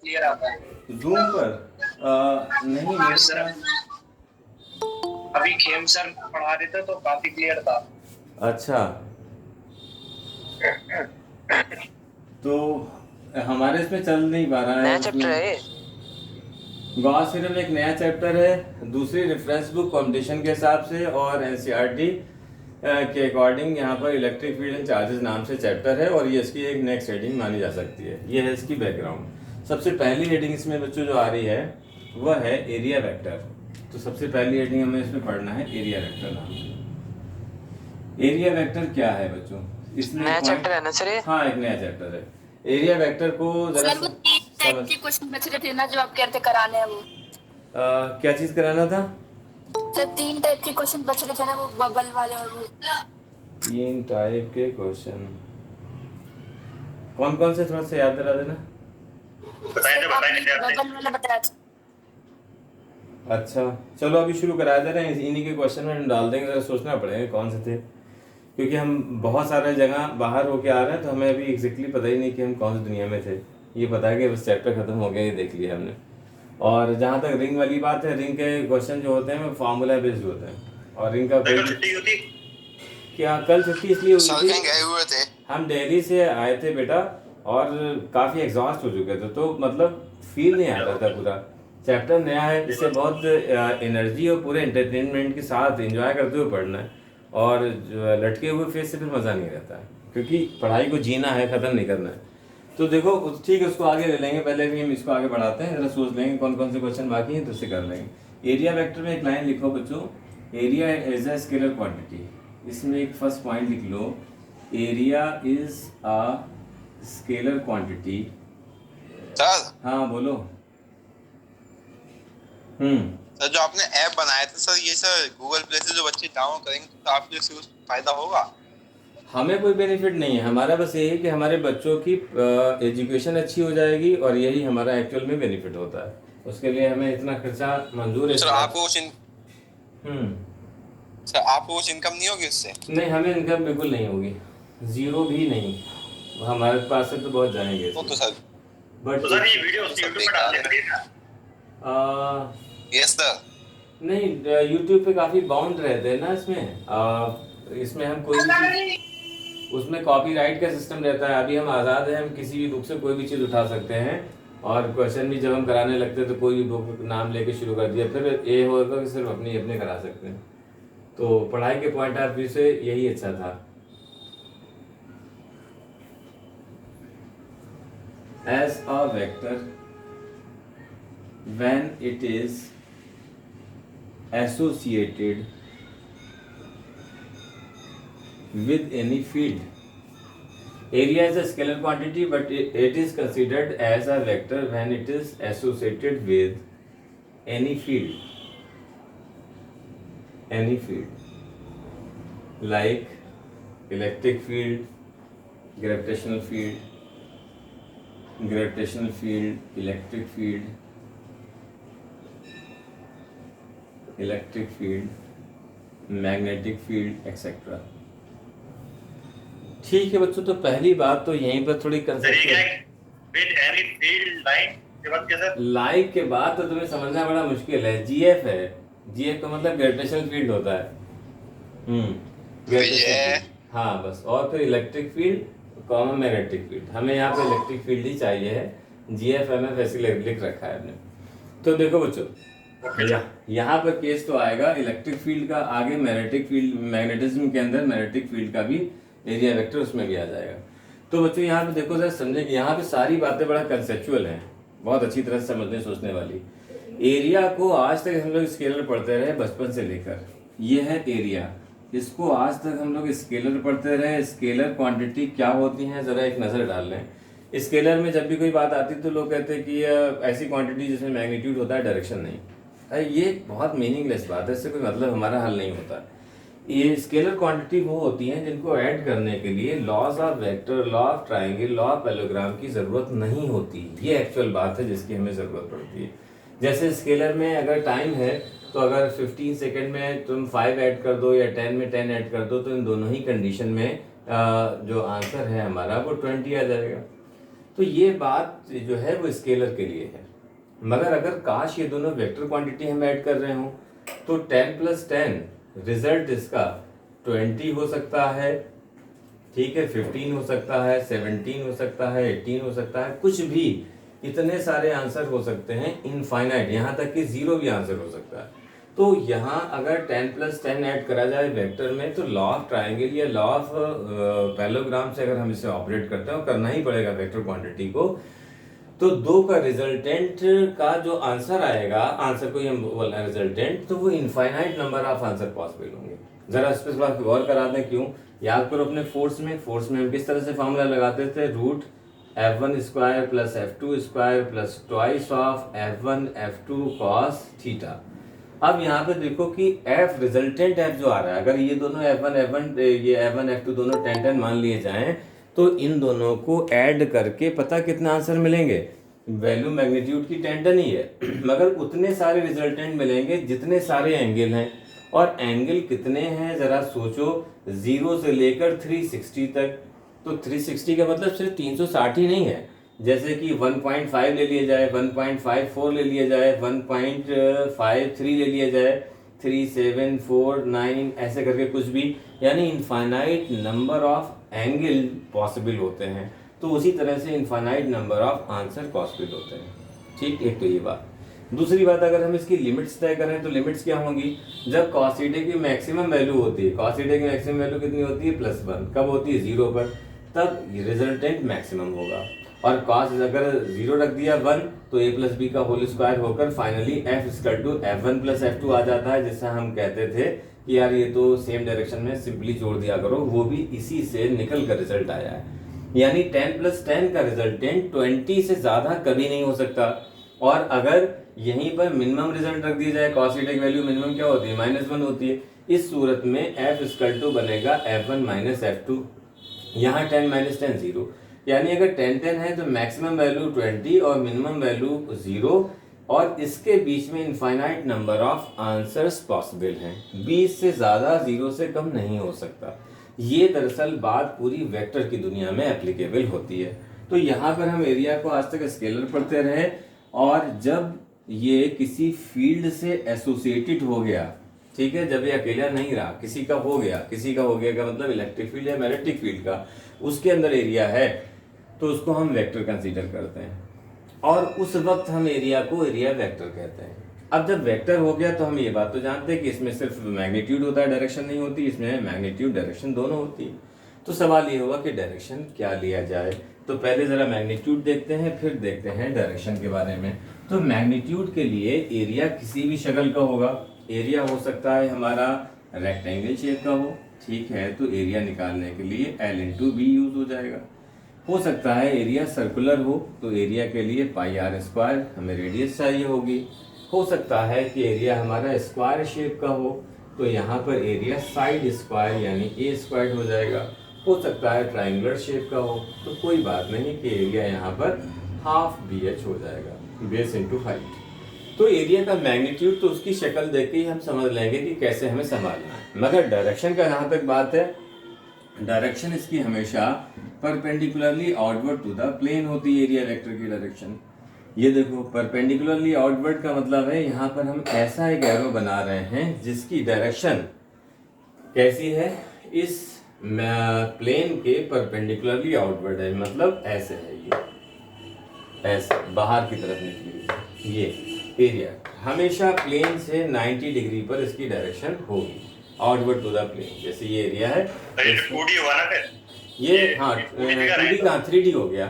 Clear आता है। Zoom पर नहीं हाँ मेरे सर, पास। अभी खेम सर पढ़ा रहे थे तो काफी क्लियर था। अच्छा, तो हमारे इसमें चल नहीं पा रहा है नया चैप्टर उसमें। है ये? गॉस थ्योरम एक नया चैप्टर है, दूसरी रेफरेंस बुक कंपटीशन के हिसाब से और एनसीईआरटी के अकॉर्डिंग यहाँ पर इलेक्ट्रिक फील्ड एंड चार्जेस नाम से चैप्टर है और ये इसकी एक नेक्स्ट हेडिंग मानी जा सकती है। ये है इसकी बैकग्राउंड। सबसे पहली हेडिंग इसमें बच्चों जो आ रही है वह है एरिया वेक्टर। तो सबसे पहली हेडिंग हमें इसमें पढ़ना है एरिया वेक्टर नाम से। एरिया वेक्टर क्या है बच्चों, इसमें नया पॉइंट। चैप्टर है ना सर ये? हाँ, एक नया चैप्टर है। एरिया वेक्टर को जरा सर वो 3 टाइप समझ। के क्वेश्चन बच रहे थे ना जो आप कह रहे थे कराने हैं वो। क्या चीज कराना था? सर 3 टाइप के क्वेश्चन बच रहे थे ना, वो बबल वाले और वो। 3 टाइप के क्वेश्चन कौन कौन से, थोड़ा सा याद दिला देना। सर आपने बबल वाला बताया था। अच्छा, चलो अभी शुरू करा दे रहे हैं, इन्हीं के क्वेश्चन में हम डाल देंगे। जरा सोचना पड़ेगा कौन से थे, क्योंकि हम बहुत सारे जगह बाहर होके आ रहे हैं तो हमें अभी एग्जैक्टली पता ही नहीं कि हम कौन सी दुनिया में थे। ये पता है कि बस चैप्टर खत्म हो गया, ये देख लिया हमने। और जहाँ तक रिंग वाली बात है, रिंग के क्वेश्चन जो होते हैं वो फार्मूला बेस्ड होते हैं और रिंग का कोई छुट्टी होती। क्या कल छुट्टी इसलिए हुई सर थी, कहीं गए हुए थे? हम दिल्ली से आए थे बेटा और काफ़ी एग्जॉस्ट हो चुके थे, तो मतलब फील नहीं आ रहा था पूरा। चैप्टर नया है, इससे बहुत एनर्जी और पूरे एंटरटेनमेंट के साथ एंजॉय करते हुए पढ़ना है। और जो लटके हुए फेस से फिर मज़ा नहीं रहता है, क्योंकि पढ़ाई को जीना है, ख़त्म नहीं करना है। तो देखो ठीक है, उसको आगे ले लेंगे, पहले भी हम इसको आगे बढ़ाते हैं। जरा सोच लेंगे कौन कौन से क्वेश्चन बाकी हैं तो उससे कर लेंगे। एरिया वेक्टर में एक लाइन लिखो बच्चों, area is a scalar quantity. इसमें एक फर्स्ट पॉइंट लिख लो, area is a scalar quantity. Sir हाँ बोलो। सर जो आपने ऐप बनाया था सर, ये सर गूगल प्ले से जो बच्चे डाउनलोड करेंगे तो आपको इससे कुछ फायदा होगा? हमें कोई बेनिफिट नहीं है, हमारा बस ये है कि हमारे बच्चों की एजुकेशन अच्छी हो जाएगी और यही हमारा एक्चुअल में बेनिफिट होता है। उसके लिए हमें इतना खर्चा मंजूर है। सर आपको कुछ हम्म सर आपको कुछ इनकम नहीं होगी इससे? नहीं, हमें इनकम बिल्कुल नहीं होगी, जीरो भी नहीं। हमारे पास से तो बहुत जाएंगे तो सर बट तो सर ये वीडियो यूट्यूब पे डाल देना। Yes sir. नहीं, यूट्यूब पे काफ़ी बाउंड रहते हैं ना इसमें। इसमें हम कोई भी चीज़, उसमें कॉपीराइट का सिस्टम रहता है। अभी हम आज़ाद हैं, हम किसी भी बुक से कोई भी चीज़ उठा सकते हैं और क्वेश्चन भी जब हम कराने लगते हैं तो कोई भी बुक नाम लेके शुरू कर दिया, फिर ये होगा कि सिर्फ अपने अपने करा सकते हैं। तो पढ़ाई के पॉइंट ऑफ व्यू से यही अच्छा था। As a vector when it is associated with any field. Area is a scalar quantity, but it is considered as a vector when it is associated with any field. Any field, like electric field, gravitational field, electric field, magnetic field etcetera. ठीक है बच्चों, तो पहली बात तो यहीं पर थोड़ी लाइक के बाद तो तुम्हें समझना बड़ा मुश्किल है। जीएफ है, जीएफ का मतलब ग्रेविटेशनल फील्ड होता है। हाँ बस, और फिर electric field common magnetic field. हमें यहाँ पे इलेक्ट्रिक फील्ड ही चाहिए है, जीएफ एमएफ ऐसे लिख रखा है हमने। तो देखो बच्चों, यहाँ पर केस तो आएगा इलेक्ट्रिक फील्ड का, आगे मैग्नेटिक फील्ड, मैग्नेटिज्म के अंदर मैग्नेटिक फील्ड का भी एरिया वेक्टर उसमें भी आ जाएगा। तो बच्चों यहाँ पे देखो जरा समझे कि यहाँ पे सारी बातें बड़ा कंसेप्चुअल हैं, बहुत अच्छी तरह से समझने सोचने वाली। एरिया को आज तक हम लोग स्केलर पढ़ते रहे बचपन से लेकर, ये है एरिया। इसको आज तक हम लोग स्केलर पढ़ते रहे। स्केलर क्वांटिटी क्या होती है जरा एक नज़र डाल लें। स्केलर में जब भी कोई बात आती तो लोग कहते हैं कि ऐसी क्वांटिटी जिसमें मैग्नीट्यूड होता है, डायरेक्शन नहीं। ये बहुत मीनिंगलेस बात है, इससे कोई मतलब हमारा हल नहीं होता। ये स्केलर क्वांटिटी वो होती हैं जिनको ऐड करने के लिए laws of vector, law of triangle, law of parallelogram की ज़रूरत नहीं होती। ये एक्चुअल बात है जिसकी हमें ज़रूरत पड़ती है। जैसे स्केलर में अगर टाइम है तो अगर 15 सेकेंड में तुम 5 ऐड कर दो या 10 में 10 ऐड कर दो तो इन दोनों ही कंडीशन में जो आंसर है हमारा वो 20 आ जाएगा। तो ये बात जो है वो स्केलर के लिए है। मगर अगर काश ये दोनों वेक्टर क्वांटिटी हम ऐड कर रहे हों तो 10 + 10 रिजल्ट इसका 20 हो सकता है, ठीक है, 15 हो सकता है, 17 हो सकता है, 18 हो सकता है, कुछ भी, इतने सारे आंसर हो सकते हैं, इनफाइनाइट, यहाँ तक कि 0 भी आंसर हो सकता है। तो यहाँ अगर 10 + 10 ऐड करा जाए वेक्टर में तो लॉ ऑफ ट्राइंगल या लॉ ऑफ पैरेललोग्राम से अगर हम इसे ऑपरेट करते हैं और करना ही पड़ेगा वेक्टर क्वांटिटी को, तो 2 का रिजल्टेंट का जो आंसर आएगा, आंसर को ही हम बोलना है रिजल्टेंट, तो वो infinite number of answer possible होंगे। जरा इस पर गौर करा दें, क्यों? याद करो अपने फोर्स में हम किस तरह से फॉर्मूला लगाते थे, √f1² + f2² + twice of f1 f2 cos theta. अब यहाँ पे देखो कि f रिजल्टेंट f जो आ रहा है, अगर ये दोनों f1 ये f1 f2 दोनों 10 मान लिए जाएं तो इन दोनों को ऐड करके पता कितना आंसर मिलेंगे? वैल्यू मैग्नीट्यूड की 10 ही है मगर उतने सारे रिजल्टेंट मिलेंगे जितने सारे एंगल हैं। और एंगल कितने हैं जरा सोचो, 0 से लेकर 360 तक। तो 360 का मतलब सिर्फ 360 ही नहीं है, जैसे कि 1.5 ले लिया जाए, 1.54 ले लिया जाए, 1.53 ले लिया जाए, 3, 7, 4, 9 ऐसे करके कुछ भी, यानी infinite number of angle possible होते हैं। तो उसी तरह से infinite number of answer possible होते हैं। ठीक, एक तो ये बात। दूसरी बात, अगर हम इसकी लिमिट्स तय करें तो लिमिट्स क्या होंगी? जब cos थीटा की मैक्सिमम वैल्यू होती है, cos थीटा की मैक्सिमम वैल्यू कितनी होती है? +1। कब होती है? 0 पर, तब रिजल्टेंट मैक्सिमम होगा। और cos अगर 0 रख दिया 1 तो a + b का होल स्क्वायर होकर फाइनली f = f1 + f2 आ जाता है, जिससे हम कहते थे कि यार ये तो सेम डायरेक्शन में सिंपली जोड़ दिया करो, वो भी इसी से निकल कर रिजल्ट आया है। यानी 10 + 10 का रिजल्टेंट 20 से ज्यादा कभी नहीं हो सकता। और अगर यहीं पर मिनिमम रिजल्ट रख दिया जाए, cos थीटा की वैल्यू मिनिमम क्या होती है? -1 होती है। इस सूरत में f = बनेगा f1 - f2। यहाँ 10 - 10 0, यानी अगर 10 है तो मैक्सिमम वैल्यू 20 और मिनिमम वैल्यू 0, और इसके बीच में infinite number of answers possible हैं। 20 से ज़्यादा 0 से कम नहीं हो सकता। ये दरअसल बात पूरी वेक्टर की दुनिया में एप्लीकेबल होती है। तो यहाँ पर हम एरिया को आज तक स्केलर पढ़ते रहे, और जब ये किसी फील्ड से एसोसिएटेड हो गया, ठीक है, जब ये अकेला नहीं रहा, किसी का हो गया का मतलब इलेक्ट्रिक फील्ड या मैग्नेटिक फील्ड का उसके अंदर एरिया है, तो उसको हम वेक्टर कंसीडर करते हैं, और उस वक्त हम एरिया को एरिया वेक्टर कहते हैं। अब जब वेक्टर हो गया तो हम ये बात तो जानते हैं कि इसमें सिर्फ मैग्नीट्यूड होता है, डायरेक्शन नहीं होती, इसमें मैग्नीट्यूड डायरेक्शन दोनों होती है। तो सवाल ये होगा कि डायरेक्शन क्या लिया जाए। तो पहले जरा मैग्नीट्यूड देखते हैं, फिर देखते हैं डायरेक्शन के बारे में। तो मैग्नीट्यूड के लिए एरिया किसी भी शक्ल का होगा। एरिया हो सकता है हमारा रेक्टेंगल शेप का हो, ठीक है, तो एरिया निकालने के लिए L × B यूज हो जाएगा। हो सकता है एरिया सर्कुलर हो, तो एरिया के लिए πr² हमें रेडियस चाहिए होगी। हो सकता है कि एरिया हमारा स्क्वायर शेप का हो, तो यहाँ पर एरिया साइड स्क्वायर यानी A² हो जाएगा। हो सकता है ट्रायंगुलर शेप का हो, तो कोई बात नहीं कि एरिया यहाँ पर ½ BH हो जाएगा, बेस इंटू हाइट। तो एरिया का मैग्नीट्यूड तो उसकी शक्ल देख के ही हम समझ लेंगे कि कैसे हमें संभालना है। मगर डायरेक्शन का जहाँ तक बात है, डायरेक्शन इसकी हमेशा perpendicularly outward to the plane होती है। एरिया वेक्टर की डायरेक्शन ये देखो, परपेंडिकुलरली आउटवर्ड का मतलब है यहाँ पर हम ऐसा एक एरो बना रहे हैं जिसकी डायरेक्शन कैसी है, इस प्लेन के परपेंडिकुलरली आउटवर्ड है, मतलब ऐसे है, ये ऐसे बाहर की तरफ निकली है। ये एरिया हमेशा प्लेन से 90 डिग्री पर इसकी डायरेक्शन होगी, आउटवर्ड टू द प्लेन। जैसे ये एरिया है, 2D हुआ ना फिर ये हाँ 2D कहाँ 3D हो गया।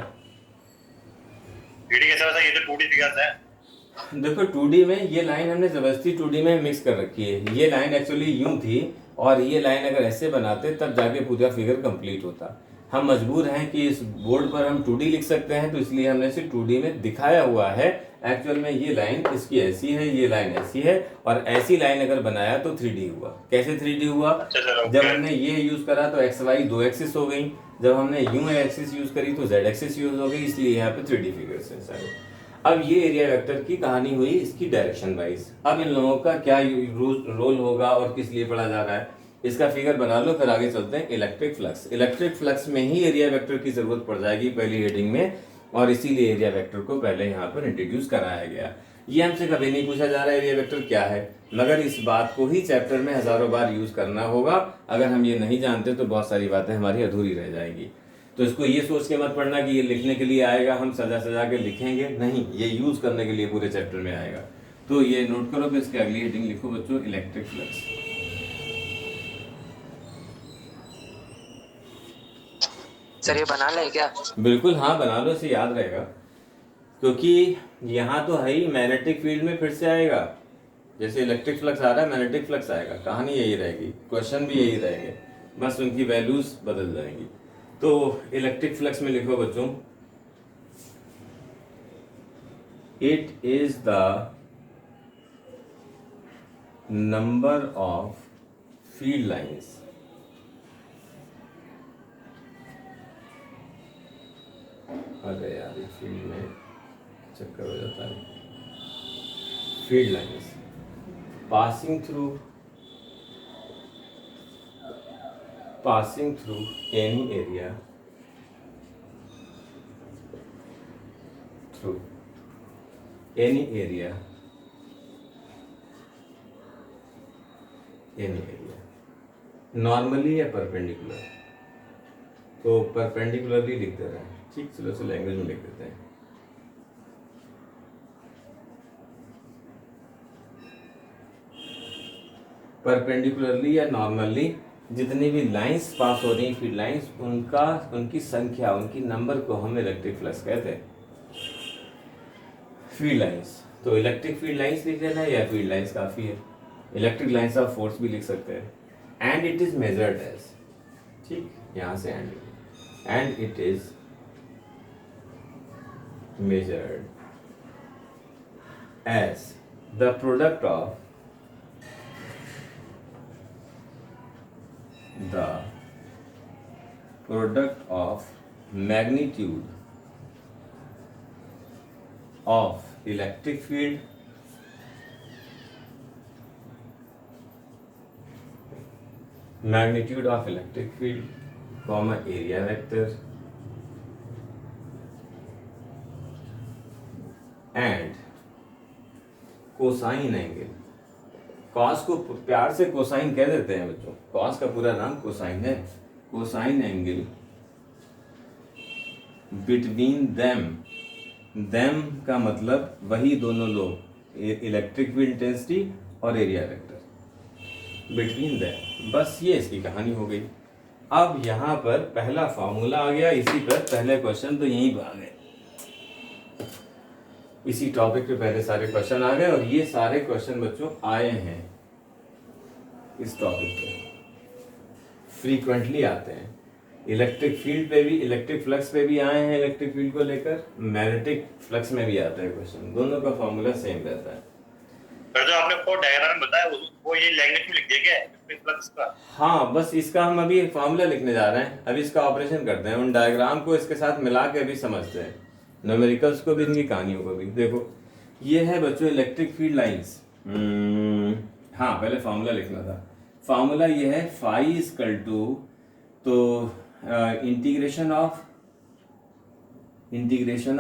3D कैसा होता है? ये तो 2D फिगर्स है। देखो 2D में ये लाइन हमने जबरदस्ती 2D में मिक्स कर रखी है। ये लाइन एक्चुअली यूं थी, और ये लाइन अगर ऐसे बनाते तब जाके पूरा फिगर कंप्लीट होता। हम मजबूर हैं कि इस बोर्ड पर हम 2D लिख सकते हैं, तो इसलिए हमने इसे 2D में दिखाया हुआ है। एक्चुअल में ये लाइन इसकी ऐसी है, ये लाइन ऐसी है, और ऐसी लाइन अगर बनाया तो 3D हुआ। कैसे 3D हुआ? जब हमने ये यूज करा तो XY 2 एक्सिस हो गई, जब हमने U एक्सिस यूज करी तो Z एक्सिस यूज हो गई, इसलिए यहाँ पे 3D फिगर्स है सारे। अब ये एरिया वेक्टर की कहानी हुई इसकी डायरेक्शन वाइज। अब इन लोगों का क्या रोल होगा और किस लिए पढ़ा जा रहा है, इसका फिगर बना लो, फिर आगे चलते हैं। Electric flux. इलेक्ट्रिक फ्लक्स में ही एरिया वेक्टर की जरूरत पड़ जाएगी पहली हेडिंग में, और इसीलिए एरिया वेक्टर को पहले यहाँ पर इंट्रोड्यूस कराया गया। ये हमसे कभी नहीं पूछा जा रहा है एरिया वेक्टर क्या है, मगर इस बात को ही चैप्टर में हजारों बार यूज करना होगा। अगर हम ये नहीं जानते तो बहुत सारी बातें हमारी अधूरी रह जाएंगी। तो इसको ये सोच के मत पढ़ना कि ये लिखने के लिए आएगा, हम सजा सजा के लिखेंगे, नहीं, ये यूज करने के लिए पूरे चैप्टर में आएगा। तो ये नोट करो कि इसके अगली हेडिंग लिखो बच्चों, इलेक्ट्रिक फ्लक्स। सर ये बना ले क्या? बिल्कुल हाँ, बना लो, इसे याद रहेगा, क्योंकि यहाँ तो है ही मैग्नेटिक फील्ड में फिर से आएगा। जैसे इलेक्ट्रिक फ्लक्स आ रहा है, मैग्नेटिक फ्लक्स आएगा, कहानी यही रहेगी, क्वेश्चन भी यही रहेंगे, बस उनकी वैल्यूज बदल जाएंगी। तो इलेक्ट्रिक फ्लक्स में लिखो बच्चों, it is the number of field lines अरे यार ये फील्ड में चक्कर हो जाता है, field lines passing through any area normally या परपेंडिकुलर, तो परपेंडिकुलरली लिख दे रहे हैं, ठीक, चलो से लैंग्वेज में लिख देते हैं। परपेंडिकुलरली या नॉर्मली जितनी भी लाइंस पास हो रही फील्ड लाइंस, उनकी संख्या, उनकी नंबर को हम इलेक्ट्रिक फ्लक्स कहते हैं। फील्ड लाइंस, तो इलेक्ट्रिक फील्ड लाइंस लिख देना या फील्ड लाइंस काफी है, इलेक्ट्रिक लाइंस ऑफ फोर्स भी लिख सकते हैं। And it is measured as, ठीक, यहां से and it is measured as the product of magnitude of electric field comma area vector and cosine angle। Cos को प्यार से कोसाइन कह देते हैं बच्चों, कॉस का पूरा नाम कोसाइन है। कोसाइन एंगल बिटवीन देम का मतलब वही दोनों लोग, इलेक्ट्रिक फील्ड इंटेंसिटी और एरिया वेक्टर, बिटवीन देम, बस ये इसकी कहानी हो गई। अब यहाँ पर पहला फॉर्मूला आ गया, इसी पर पहले क्वेश्चन तो यहीं पर आ गए, इसी टॉपिक पे पहले सारे क्वेश्चन आ गए, और ये सारे क्वेश्चन बच्चों आए हैं इस टॉपिक पे, फ्रीक्वेंटली आते हैं। इलेक्ट्रिक फील्ड पे भी, इलेक्ट्रिक फ्लक्स पे भी आए हैं, इलेक्ट्रिक फील्ड को लेकर, मैग्नेटिक फ्लक्स में भी आता है क्वेश्चन, दोनों का फॉर्मूला सेम रहता है। जो आपने को डायग्राम बताया वो ये लैंग्वेज में लिख दिया क्या इलेक्ट्रिक फ्लक्स का? हाँ, बस इसका हम अभी फॉर्मूला लिखने जा रहे हैं, अभी इसका ऑपरेशन करते हैं, उन डायग्राम को इसके साथ मिला के अभी समझते हैं, न्यूमेरिकल्स को भी, इनकी कहानियों को भी। देखो ये है बच्चों इलेक्ट्रिक फील्ड लाइंस। हाँ, पहले फॉर्मूला लिखना था, फॉर्मूला ये है फाई इक्वल टू, तो integration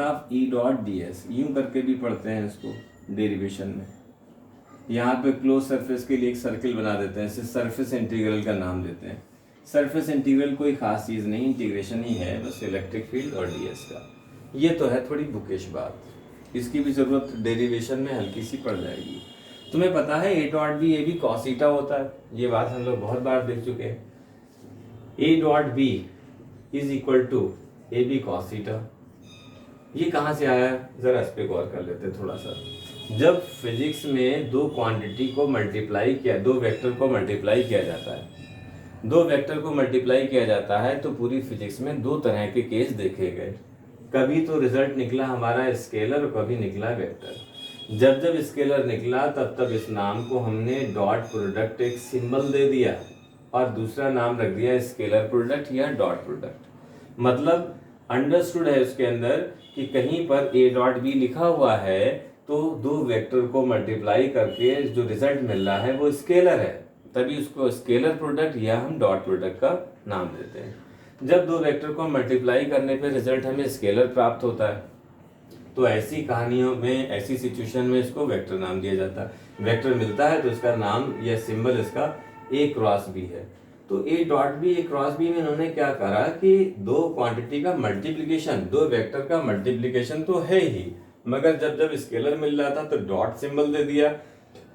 of E dot D S, यूं करके भी पढ़ते हैं इसको डेरिवेशन में। यहाँ पे क्लोज सरफेस के लिए एक सर्किल बना देते हैं, इसे सरफेस इंटीग्रल का नाम देते हैं। सरफेस इंटीग्रल कोई खास चीज़ नहीं, इंटीग्रेशन ही है बस इलेक्ट्रिक फील्ड और डी एस का। ये तो है थोड़ी बुकिश बात, इसकी भी ज़रूरत डेरिवेशन में हल्की सी पड़ जाएगी। तुम्हें पता है A dot B, A B cos theta होता है, ये बात हम लोग बहुत बार देख चुके हैं। A dot B is equal to A B cos theta, ये कहाँ से आया, जरा इस पे गौर कर लेते थोड़ा सा। जब फिजिक्स में दो क्वांटिटी को मल्टीप्लाई किया, दो वेक्टर को मल्टीप्लाई किया जाता है, दो वेक्टर को मल्टीप्लाई किया जाता है, तो पूरी फिजिक्स में दो तरह के केस देखे गए। कभी तो रिजल्ट निकला हमारा स्केलर और कभी निकला वेक्टर। जब जब स्केलर निकला तब तब इस नाम को हमने डॉट प्रोडक्ट एक सिंबल दे दिया और दूसरा नाम रख दिया स्केलर प्रोडक्ट या डॉट प्रोडक्ट। मतलब अंडरस्टूड है उसके अंदर कि कहीं पर ए डॉट बी लिखा हुआ है तो दो वेक्टर को मल्टीप्लाई करके जो रिजल्ट मिल रहा है वो स्केलर है, तभी उसको स्केलर प्रोडक्ट या हम डॉट प्रोडक्ट का नाम देते हैं। जब दो वेक्टर को मल्टीप्लाई करने पे रिजल्ट हमें स्केलर प्राप्त होता है, तो ऐसी कहानियों में, ऐसी सिचुएशन में इसको वेक्टर नाम दिया जाता है। वेक्टर मिलता है तो इसका नाम या सिंबल इसका ए क्रॉस बी है। तो A dot B, A cross B में इन्होंने क्या करा कि दो क्वांटिटी का मल्टीप्लिकेशन, दो वेक्टर का मल्टीप्लिकेशन तो है ही, मगर जब जब स्केलर मिल रहा था तो डॉट सिंबल दे दिया,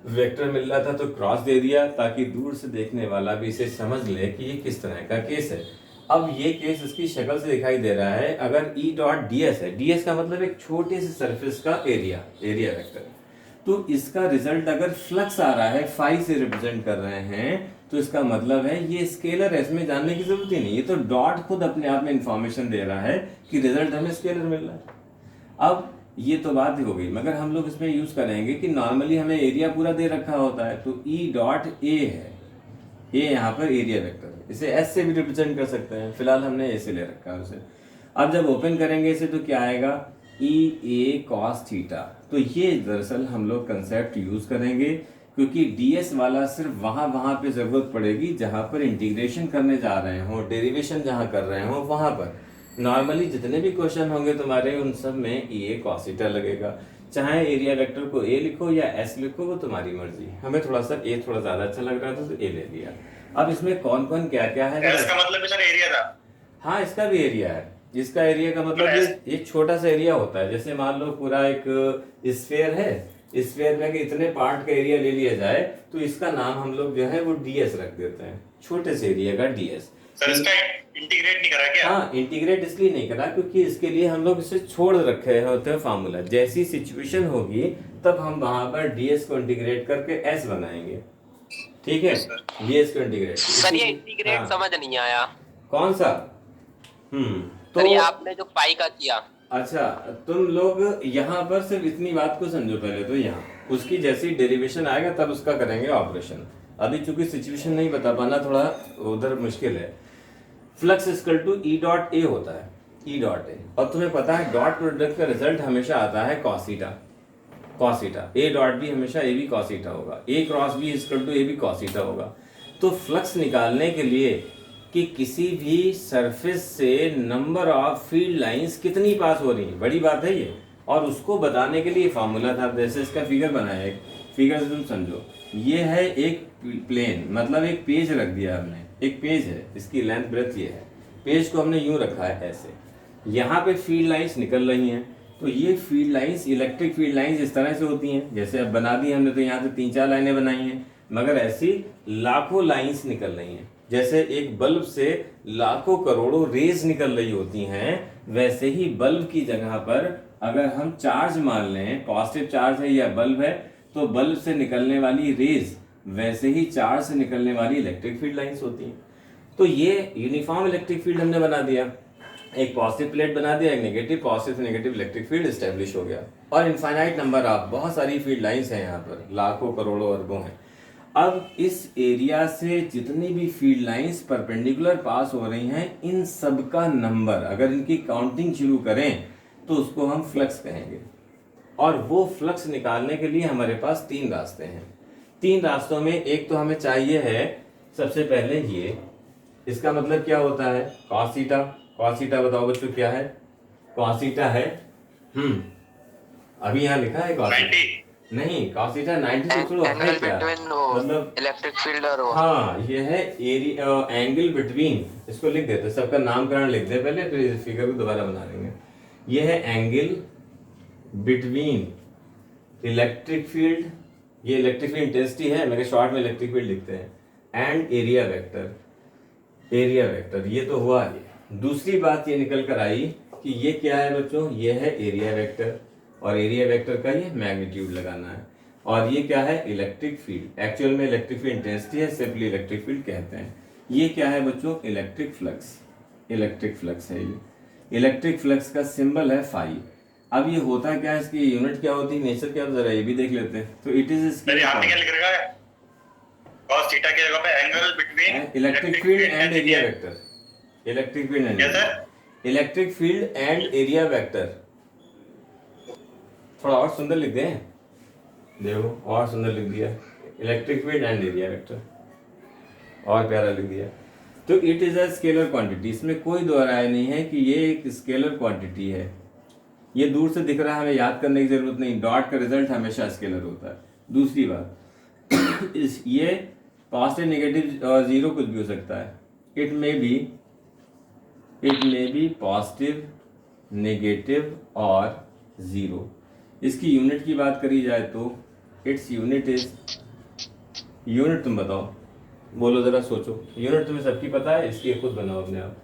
वेक्टर मिल रहा था तो क्रॉस दे दिया, ताकि दूर से देखने वाला भी इसे समझ ले कि ये किस तरह का केस है। अब ये केस इसकी शक्ल से दिखाई दे रहा है। अगर ई डॉट डी एस है, डी एस का मतलब एक छोटे से सरफेस का एरिया, एरिया वेक्टर, तो इसका रिजल्ट अगर फ्लक्स आ रहा है, फाई से रिप्रेजेंट कर रहे हैं, तो इसका मतलब है ये स्केलर है, इसमें जानने की जरूरत ही नहीं, ये तो डॉट खुद अपने आप में इंफॉर्मेशन दे रहा है कि रिजल्ट हमें स्केलर मिल रहा है। अब ये तो बात हो गई, मगर हम लोग इसमें यूज करेंगे कि नॉर्मली हमें एरिया पूरा दे रखा होता है, तो ई डॉट ए है, ये यहाँ पर एरिया वेक्टर है, इसे एस से भी रिप्रेजेंट कर सकते हैं, फिलहाल हमने ए से ले रखा है उसे। अब जब ओपन करेंगे इसे तो क्या आएगा, ई ए कॉस थीटा। तो ये दरअसल हम लोग कंसेप्ट यूज करेंगे, क्योंकि डीएस वाला सिर्फ वहां पे जरूरत पड़ेगी जहां पर इंटीग्रेशन करने जा रहे हो, डेरिवेशन जहां कर रहे हो वहां पर। नॉर्मली जितने भी क्वेश्चन होंगे तुम्हारे, उन सब में ई ए कॉस थीटा लगेगा। चाहे एरिया वेक्टर को ए लिखो या एस लिखो, वो तुम्हारी मर्जी। हमें थोड़ा सा ए थोड़ा ज्यादा अच्छा लग रहा था तो ए ले लिया। अब इसमें कौन कौन क्या क्या है, इसका मतलब सर एरिया था। हाँ, इसका भी एरिया है। इसका एरिया का मतलब ये छोटा सा एरिया होता है। जैसे मान लो पूरा एक स्फेयर है, स्फेयर में इतने पार्ट का एरिया ले लिया जाए तो इसका नाम हम लोग जो है वो डीएस रख देते हैं, छोटे से एरिया का डीएस। सर इसका इंटीग्रेट नहीं करा क्या? हाँ, इंटीग्रेट इसलिए नहीं करा क्योंकि इसके लिए हम लोग इसे छोड़ रखे होते हैं फार्मूला। जैसी सिचुएशन होगी तब हम वहां पर डीएस को इंटीग्रेट करके एस बनाएंगे, ठीक है। डीएस को इंटीग्रेट, सर ये इंटीग्रेट हाँ। समझ नहीं आया। कौन सा? सर ये आपने जो पाई का किया। अच्छा, तुम लोग यहाँ पर सिर्फ इतनी बात को समझो पहले, तो यहाँ उसकी जैसी डेरिवेशन आएगा तब उसका करेंगे ऑपरेशन। अभी चूंकि सिचुएशन नहीं बता पाना थोड़ा उधर मुश्किल है। Flux equal to E dot A होता है, ई डॉट ए, और तुम्हें पता है डॉट प्रोडक्ट का रिजल्ट हमेशा आता है cos theta, cos theta. A dot B हमेशा ए बी कॉस थीटा होगा, A cross B equal to A B cos theta होगा। तो फ्लक्स निकालने के लिए कि किसी भी सरफेस से नंबर ऑफ फील्ड लाइंस कितनी पास हो रही है, बड़ी बात है ये, और उसको बताने के लिए फॉर्मूला था। जैसे इसका फिगर बनाया, एक फिगर से तुम समझो, ये है एक प्लेन, मतलब एक पेज रख दिया हमने, एक पेज है, इसकी लेंथ ब्रेथ ये है, पेज को हमने यूं रखा है ऐसे, यहाँ पे फील्ड लाइंस निकल रही हैं। तो ये field lines, electric field lines इस तरह से होती हैं, जैसे अब बना दी हमने, तो यहाँ से 3-4 लाइनें बनाई हैं, मगर ऐसी लाखों लाइंस निकल रही हैं। जैसे एक बल्ब से लाखों करोड़ों रेज निकल रही होती हैं, वैसे ही बल्ब की जगह पर अगर हम चार्ज मान लें, पॉजिटिव चार्ज है या बल्ब है, तो बल्ब से निकलने वाली रेज वैसे ही चार्ज से निकलने वाली इलेक्ट्रिक फील्ड लाइंस होती हैं। तो ये यूनिफॉर्म इलेक्ट्रिक फील्ड हमने बना दिया, एक पॉजिटिव प्लेट बना दिया, एक नेगेटिव, पॉजिटिव से नेगेटिव इलेक्ट्रिक फील्ड एस्टेब्लिश हो गया। और इनफाइनाइट नंबर ऑफ बहुत सारी फील्ड लाइंस हैं यहाँ पर, लाखों करोड़ों अरबों हैं। अब इस एरिया से जितनी भी फील्ड लाइंस परपेंडिकुलर पास हो रही हैं, इन सब का नंबर अगर इनकी काउंटिंग शुरू करें तो उसको हम फ्लक्स कहेंगे। और वो फ्लक्स निकालने के लिए हमारे पास 3 रास्ते हैं। 3 रास्तों में एक तो हमें चाहिए है सबसे पहले ये, इसका मतलब क्या होता है, कॉस थीटा। कॉस थीटा बताओ बच्चों क्या है? कॉस थीटा है अभी यहाँ लिखा है कॉस थीटा नहीं, cos थीटा 90 से थोड़ा है क्या, मतलब इलेक्ट्रिक फील्ड और वो। हाँ, ये है एरिया, एंगल बिटवीन, इसको लिख देते, सबका नामकरण लिख दे पहले, फिर इस फिगर को दोबारा बना लेंगे। ये है एंगल बिटवीन इलेक्ट्रिक फील्ड, ये इलेक्ट्रिक फील्ड इंटेंसिटी है, मेरे शॉर्ट में इलेक्ट्रिक फील्ड लिखते हैं, and area vector, area vector. ये तो हुआ ये। दूसरी बात ये निकल कर आई कि ये क्या है बच्चों, ये है एरिया वेक्टर, और एरिया वेक्टर का ये मैग्नीट्यूड लगाना है। और ये क्या है, इलेक्ट्रिक फील्ड। एक्चुअल में इलेक्ट्रिक फील्ड इंटेंसिटी है, सिंपली इलेक्ट्रिक फील्ड कहते हैं। ये क्या है बच्चों, इलेक्ट्रिक फ्लक्स, इलेक्ट्रिक फ्लक्स है ये। इलेक्ट्रिक फ्लक्स का सिंबल है फाई। अब ये होता क्या है, इसकी यूनिट क्या होती है, नेचर क्या, जरा ये भी देख लेते हैं। तो इट इज cos थीटा की जगह पे angle between electric field and area vector, electric field and electric field and area vector. थोड़ा और सुंदर लिख दें, देखो और सुंदर लिख दिया, electric field and area vector, और प्यारा लिख दिया। तो it is a scalar quantity, इसमें कोई दो राय नहीं है कि ये एक स्केलर क्वांटिटी है। ये दूर से दिख रहा है, हमें याद करने की जरूरत नहीं, डॉट का रिजल्ट हमेशा स्केलर होता है। दूसरी बात ये पॉजिटिव नेगेटिव और जीरो कुछ भी हो सकता है। It may be positive negative और जीरो। इसकी यूनिट की बात करी जाए तो इट्स यूनिट इज, यूनिट तुम बताओ, बोलो जरा, सोचो। यूनिट तुम्हें सबकी पता है, इसकी खुद बनाओ अपने आप।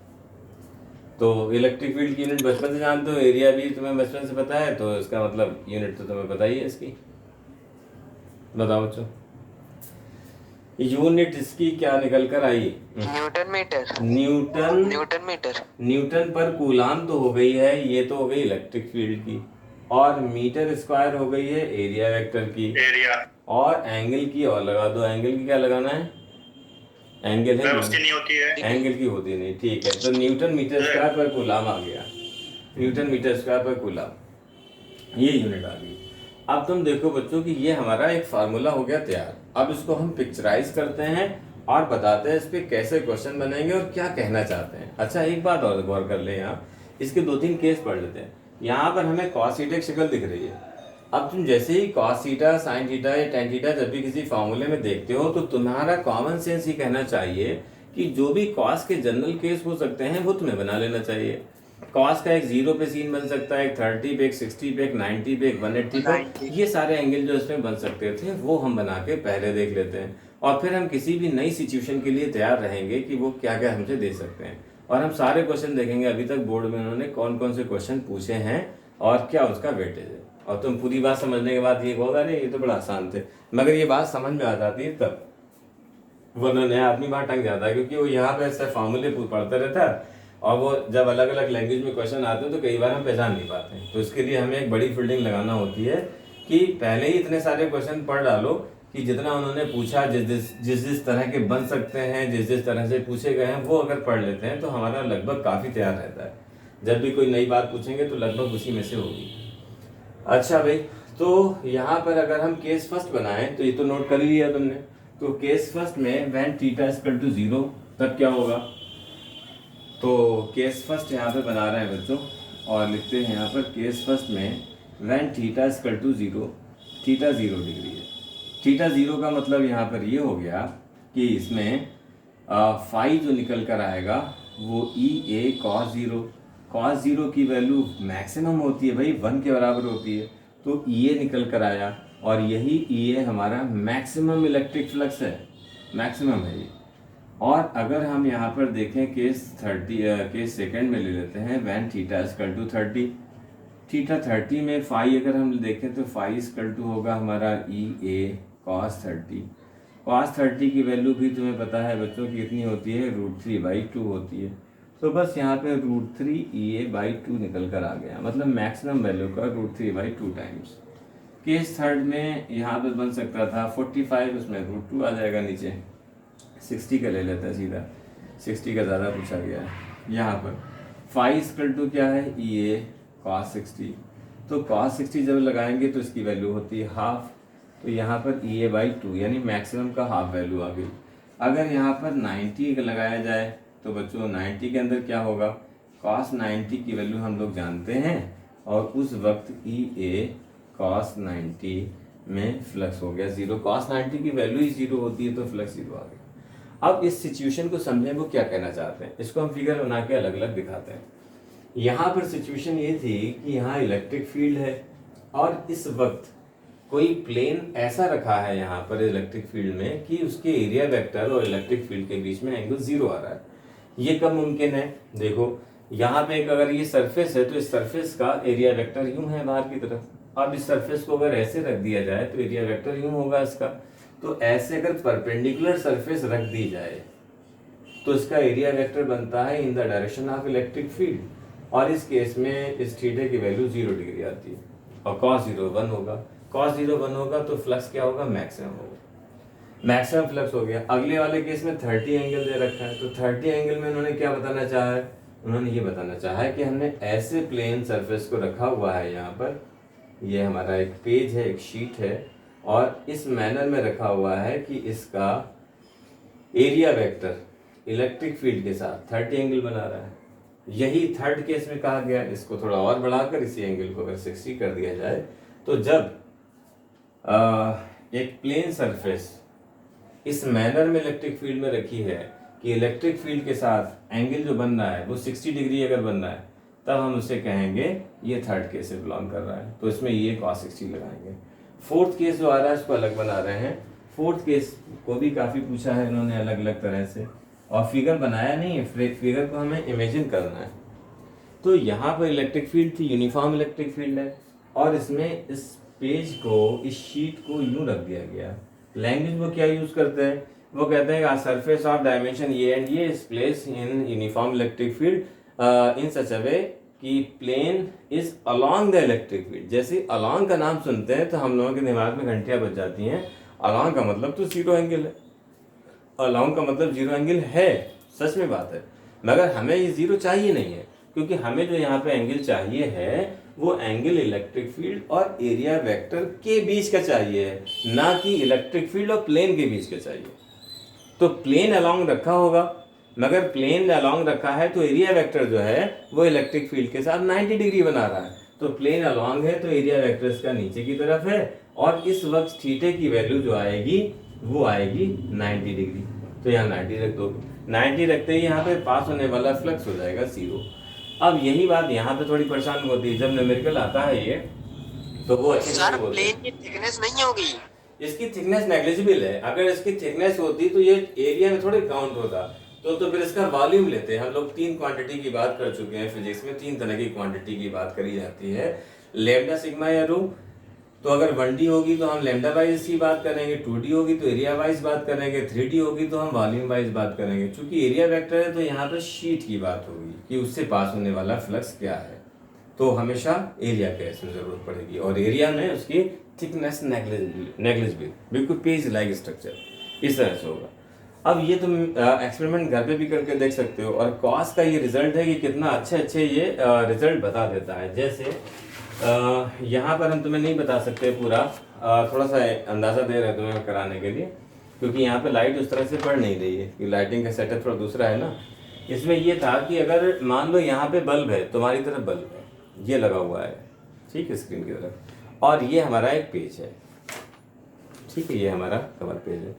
तो इलेक्ट्रिक फील्ड की यूनिट बचपन से जानते हो, एरिया भी तुम्हें बचपन से पता है, तो इसका मतलब यूनिट तो तुम्हें पता ही है इसकी। बताओ बच्चों, यूनिट इसकी क्या निकल कर आई? Newton metre. न्यूटन पर कूलाम तो हो गई है, ये तो हो गई इलेक्ट्रिक फील्ड की, और मीटर स्क्वायर हो गई है एरिया वेक्टर की, एरिया और एंगल की और लगा दो। एंगल की क्या लगाना है? एंगल है, उसकी नहीं होती है, एंगल की होती नहीं, ठीक है। तो न्यूटन मीटर स्क्वायर पर कूलाम आ गया, न्यूटन मीटर स्क्वायर पर कूलाम, ये यूनिट आ गई। अब तुम देखो बच्चों कि ये हमारा एक फार्मूला हो गया तैयार। अब इसको हम पिक्चराइज करते हैं और बताते हैं इस पे कैसे क्वेश्चन बनेंगे और क्या कहना चाहते हैं। अच्छा, एक बात और गौर कर ले, यहाँ इसके 2-3 केस पढ़ लेते हैं। यहाँ पर हमें कॉस थीटा की शक्ल दिख रही है। अब तुम जैसे ही कॉस थीटा, साइन थीटा या टेन थीटा जब भी किसी फॉर्मूले में देखते हो तो तुम्हारा कॉमन सेंस ही कहना चाहिए कि जो भी कॉस के जनरल केस हो सकते हैं वो तुम्हें बना लेना चाहिए। कॉस का एक 0 पे सीन बन सकता है, एक 30 पे, एक 60 पे, एक 90 पे, एक 180 पे। ये सारे एंगल जो इसमें बन सकते थे वो हम बना के पहले देख लेते हैं, और फिर हम किसी भी नई सिचुएशन के लिए तैयार रहेंगे कि वो क्या क्या हमसे दे सकते हैं। और हम सारे क्वेश्चन देखेंगे अभी तक बोर्ड में उन्होंने कौन कौन से क्वेश्चन पूछे हैं और क्या उसका वेटेज है। और तुम पूरी बात समझने के बाद ये कहोगे अरे ये तो बड़ा आसान थे, मगर ये बात समझ में आ जाती है तब, वरना नया आदमी वहां टंग जाता है, क्योंकि वो यहाँ पे ऐसे फॉर्मूले पढ़ते रहता है, और वो जब अलग अलग लैंग्वेज में क्वेश्चन आते हैं तो कई बार हम पहचान नहीं पाते हैं। तो इसके लिए हमें एक बड़ी फील्डिंग लगाना होती है कि पहले ही इतने सारे क्वेश्चन पढ़ डालो कि जितना उन्होंने पूछा, जिस तरह के बन सकते हैं, जिस तरह से पूछे गए हैं, वो अगर पढ़ लेते हैं तो हमारा लगभग काफी तैयार रहता है। जब भी कोई नई बात पूछेंगे तो लगभग उसी में से होगी। अच्छा भाई, तो यहाँ पर अगर हम केस फर्स्ट बनाएं तो ये तो नोट कर ही लिया तुमने। तो केस फर्स्ट में when theta is equal to 0 तब क्या होगा? तो केस फर्स्ट यहाँ पे बना रहे हैं बच्चों, और लिखते हैं यहाँ पर केस फर्स्ट में when theta is equal to 0, theta 0 degree है। थीटा 0 का मतलब यहाँ पर ये हो गया कि इसमें फाई जो निकल कर आएगा वो EA cos 0, cos 0 की वैल्यू मैक्सिमम होती है भाई, 1 के बराबर होती है, तो EA निकल कर आया, और यही EA हमारा मैक्सिमम इलेक्ट्रिक फ्लक्स है, मैक्सिमम है ये। और अगर हम यहाँ पर देखें केस सेकंड में ले लेते हैं, when theta is equal to 30, theta 30 में फाई अगर हम देखें तो फाई इज इक्वल टू होगा हमारा EA cos 30। cos 30 की वैल्यू भी तुम्हें पता है बच्चों की कितनी होती है, √3/2 होती है। तो बस यहाँ पे √3 EA/2 निकल कर आ गया, मतलब मैक्सिमम वैल्यू का √3/2 टाइम्स। केस थर्ड में यहाँ पे बन सकता था 45, उसमें √2 आ जाएगा नीचे। 60 का ले लेते हैं सीधा, 60 का ज़्यादा पूछा गया है। यहाँ पर फाई इक्वल टू क्या है, EA cos 60, तो cos 60 जब लगाएंगे तो इसकी वैल्यू होती है हाफ, तो यहाँ पर EA/2 यानी मैक्सिमम का हाफ वैल्यू आ गई। अगर यहाँ पर 90 का लगाया जाए तो बच्चों 90 के अंदर क्या होगा, cos 90 की वैल्यू हम लोग जानते हैं, और उस वक्त EA cos 90 में फ्लक्स हो गया 0। cos 90 की वैल्यू ही 0 होती है तो फ्लक्स 0 आ गया। अब इस सिचुएशन को समझें वो क्या कहना चाहते हैं, इसको हम फिगर बना के अलग अलग दिखाते हैं। यहाँ पर सिचुएशन ये थी कि यहाँ इलेक्ट्रिक फील्ड है, और इस वक्त कोई प्लेन ऐसा रखा है यहाँ पर इलेक्ट्रिक फील्ड में कि उसके एरिया वेक्टर और इलेक्ट्रिक फील्ड के बीच में एंगल 0 आ रहा है। ये कब मुमकिन है? देखो यहाँ पे एक अगर ये सरफेस है तो इस सरफेस का एरिया वेक्टर यूं है बाहर की तरफ। अब इस सरफेस को अगर ऐसे रख दिया जाए तो एरिया वेक्टर यूं होगा इसका। तो ऐसे अगर परपेंडिकुलर सरफेस रख दी जाए तो इसका एरिया वेक्टर बनता है in the direction of electric field, और इस केस में इस थीटा की वैल्यू 0 डिग्री आती है, और cos 0 1 होगा। cos 0 1 होगा तो फ्लक्स क्या होगा, मैक्सिमम होगा, मैक्सिमम फ्लक्स हो गया। अगले वाले केस में 30 एंगल दे रखा है, तो 30 एंगल में उन्होंने क्या बताना चाहा है, उन्होंने ये बताना चाहा है कि हमने ऐसे प्लेन सरफेस को रखा हुआ है, यहाँ पर ये हमारा एक पेज है, एक शीट है, और इस मैनर में रखा हुआ है कि इसका एरिया वेक्टर इलेक्ट्रिक फील्ड के साथ 30 एंगल बना रहा है। यही थर्ड केस में कहा गया। इसको थोड़ा और बढ़ाकर इसी एंगल को अगर 60 कर दिया जाए तो जब एक प्लेन सरफेस इस मैनर में इलेक्ट्रिक फील्ड में रखी है कि इलेक्ट्रिक फील्ड के साथ एंगल जो बन रहा है वो 60 डिग्री अगर बन रहा है, तब हम उसे कहेंगे ये थर्ड केस से बिलोंग कर रहा है, तो इसमें ये cos 60 लगाएंगे। फोर्थ केस जो आ रहा है उसको अलग बना रहे हैं। फोर्थ केस को भी काफ़ी पूछा है इन्होंने अलग अलग तरह से, और फिगर बनाया नहीं है, फिगर को हमें इमेजिन करना है। तो यहाँ पर इलेक्ट्रिक फील्ड थी, यूनिफॉर्म इलेक्ट्रिक फील्ड है, और इसमें इस पेज को, इस शीट को यूं रख दिया गया। लैंग्वेज वो क्या यूज करते हैं, वो कहते हैं कि सरफेस ऑफ डायमेंशन ये एंड ये is place in uniform electric field in such a way कि plane is along the electric field. जैसे अलोंग का नाम सुनते हैं तो हम लोगों के दिमाग में घंटियां बज जाती हैं। अलोंग का मतलब तो जीरो एंगल है, अलोंग का मतलब जीरो एंगल है, सच में बात है, मगर हमें ये जीरो चाहिए नहीं है, क्योंकि हमें जो यहाँ पे एंगल चाहिए है वो एंगल इलेक्ट्रिक फील्ड और एरिया वेक्टर के बीच का चाहिए, ना कि इलेक्ट्रिक फील्ड और प्लेन के बीच का चाहिए। तो प्लेन अलोंग रखा होगा, मगर प्लेन अलोंग रखा है तो एरिया वेक्टर जो है वो इलेक्ट्रिक फील्ड के साथ 90 डिग्री बना रहा है। तो प्लेन अलोंग है तो एरिया वेक्टर इसका नीचे की तरफ है, और इस वक्त थीटे की वैल्यू जो आएगी वो आएगी 90 डिग्री। तो यहाँ 90 रख दो, 90 रखते ही यहाँ पे पास होने वाला फ्लक्स हो जाएगा 0। अब यही बात यहाँ पे थोड़ी परेशान होती है, जब न्यूमेरिकल आता है ये तो वो अच्छी सर प्लेन की थिकनेस नहीं होगी, इसकी थिकनेस नेग्लिजिबल है। अगर इसकी थिकनेस होती तो ये एरिया में थोड़े काउंट होता, तो फिर इसका वॉल्यूम लेते हैं। हम लोग 3 क्वांटिटी की बात कर चुके हैं फिजिक्स में, 3 तरह की क्वांटिटी की बात करी जाती है, लैम्डा, सिग्मा या रो। तो अगर 1D होगी तो हम लैम्डा वाइज की बात करेंगे, 2D होगी तो एरिया वाइज बात करेंगे, 3D होगी तो हम वॉल्यूम वाइज बात करेंगे। चूंकि एरिया वेक्टर है तो यहाँ पर शीट की बात होगी कि उससे पास होने वाला फ्लक्स क्या है, तो हमेशा एरिया के इसमें जरूरत पड़ेगी, और एरिया में उसकी थिकनेस नेग्लिजिबल, बिल्कुल पेज लाइक स्ट्रक्चर, इस तरह से होगा। अब ये तुम एक्सपेरिमेंट घर पे भी करके देख सकते हो, और कॉस का ये रिजल्ट है कि कितना अच्छे ये रिजल्ट बता देता है। जैसे यहाँ पर हम तुम्हें नहीं बता सकते पूरा, थोड़ा सा अंदाज़ा दे रहे हैं तुम्हें कराने के लिए, क्योंकि यहाँ पे लाइट उस तरह से पड़ नहीं रही है, कि लाइटिंग का सेटअप थोड़ा दूसरा है ना। इसमें ये था कि अगर मान लो यहाँ पे बल्ब है, तुम्हारी तरफ बल्ब है, ये लगा हुआ है, ठीक है, स्क्रीन की तरफ, और ये हमारा एक पेज है, ठीक है, ये हमारा कवर पेज है।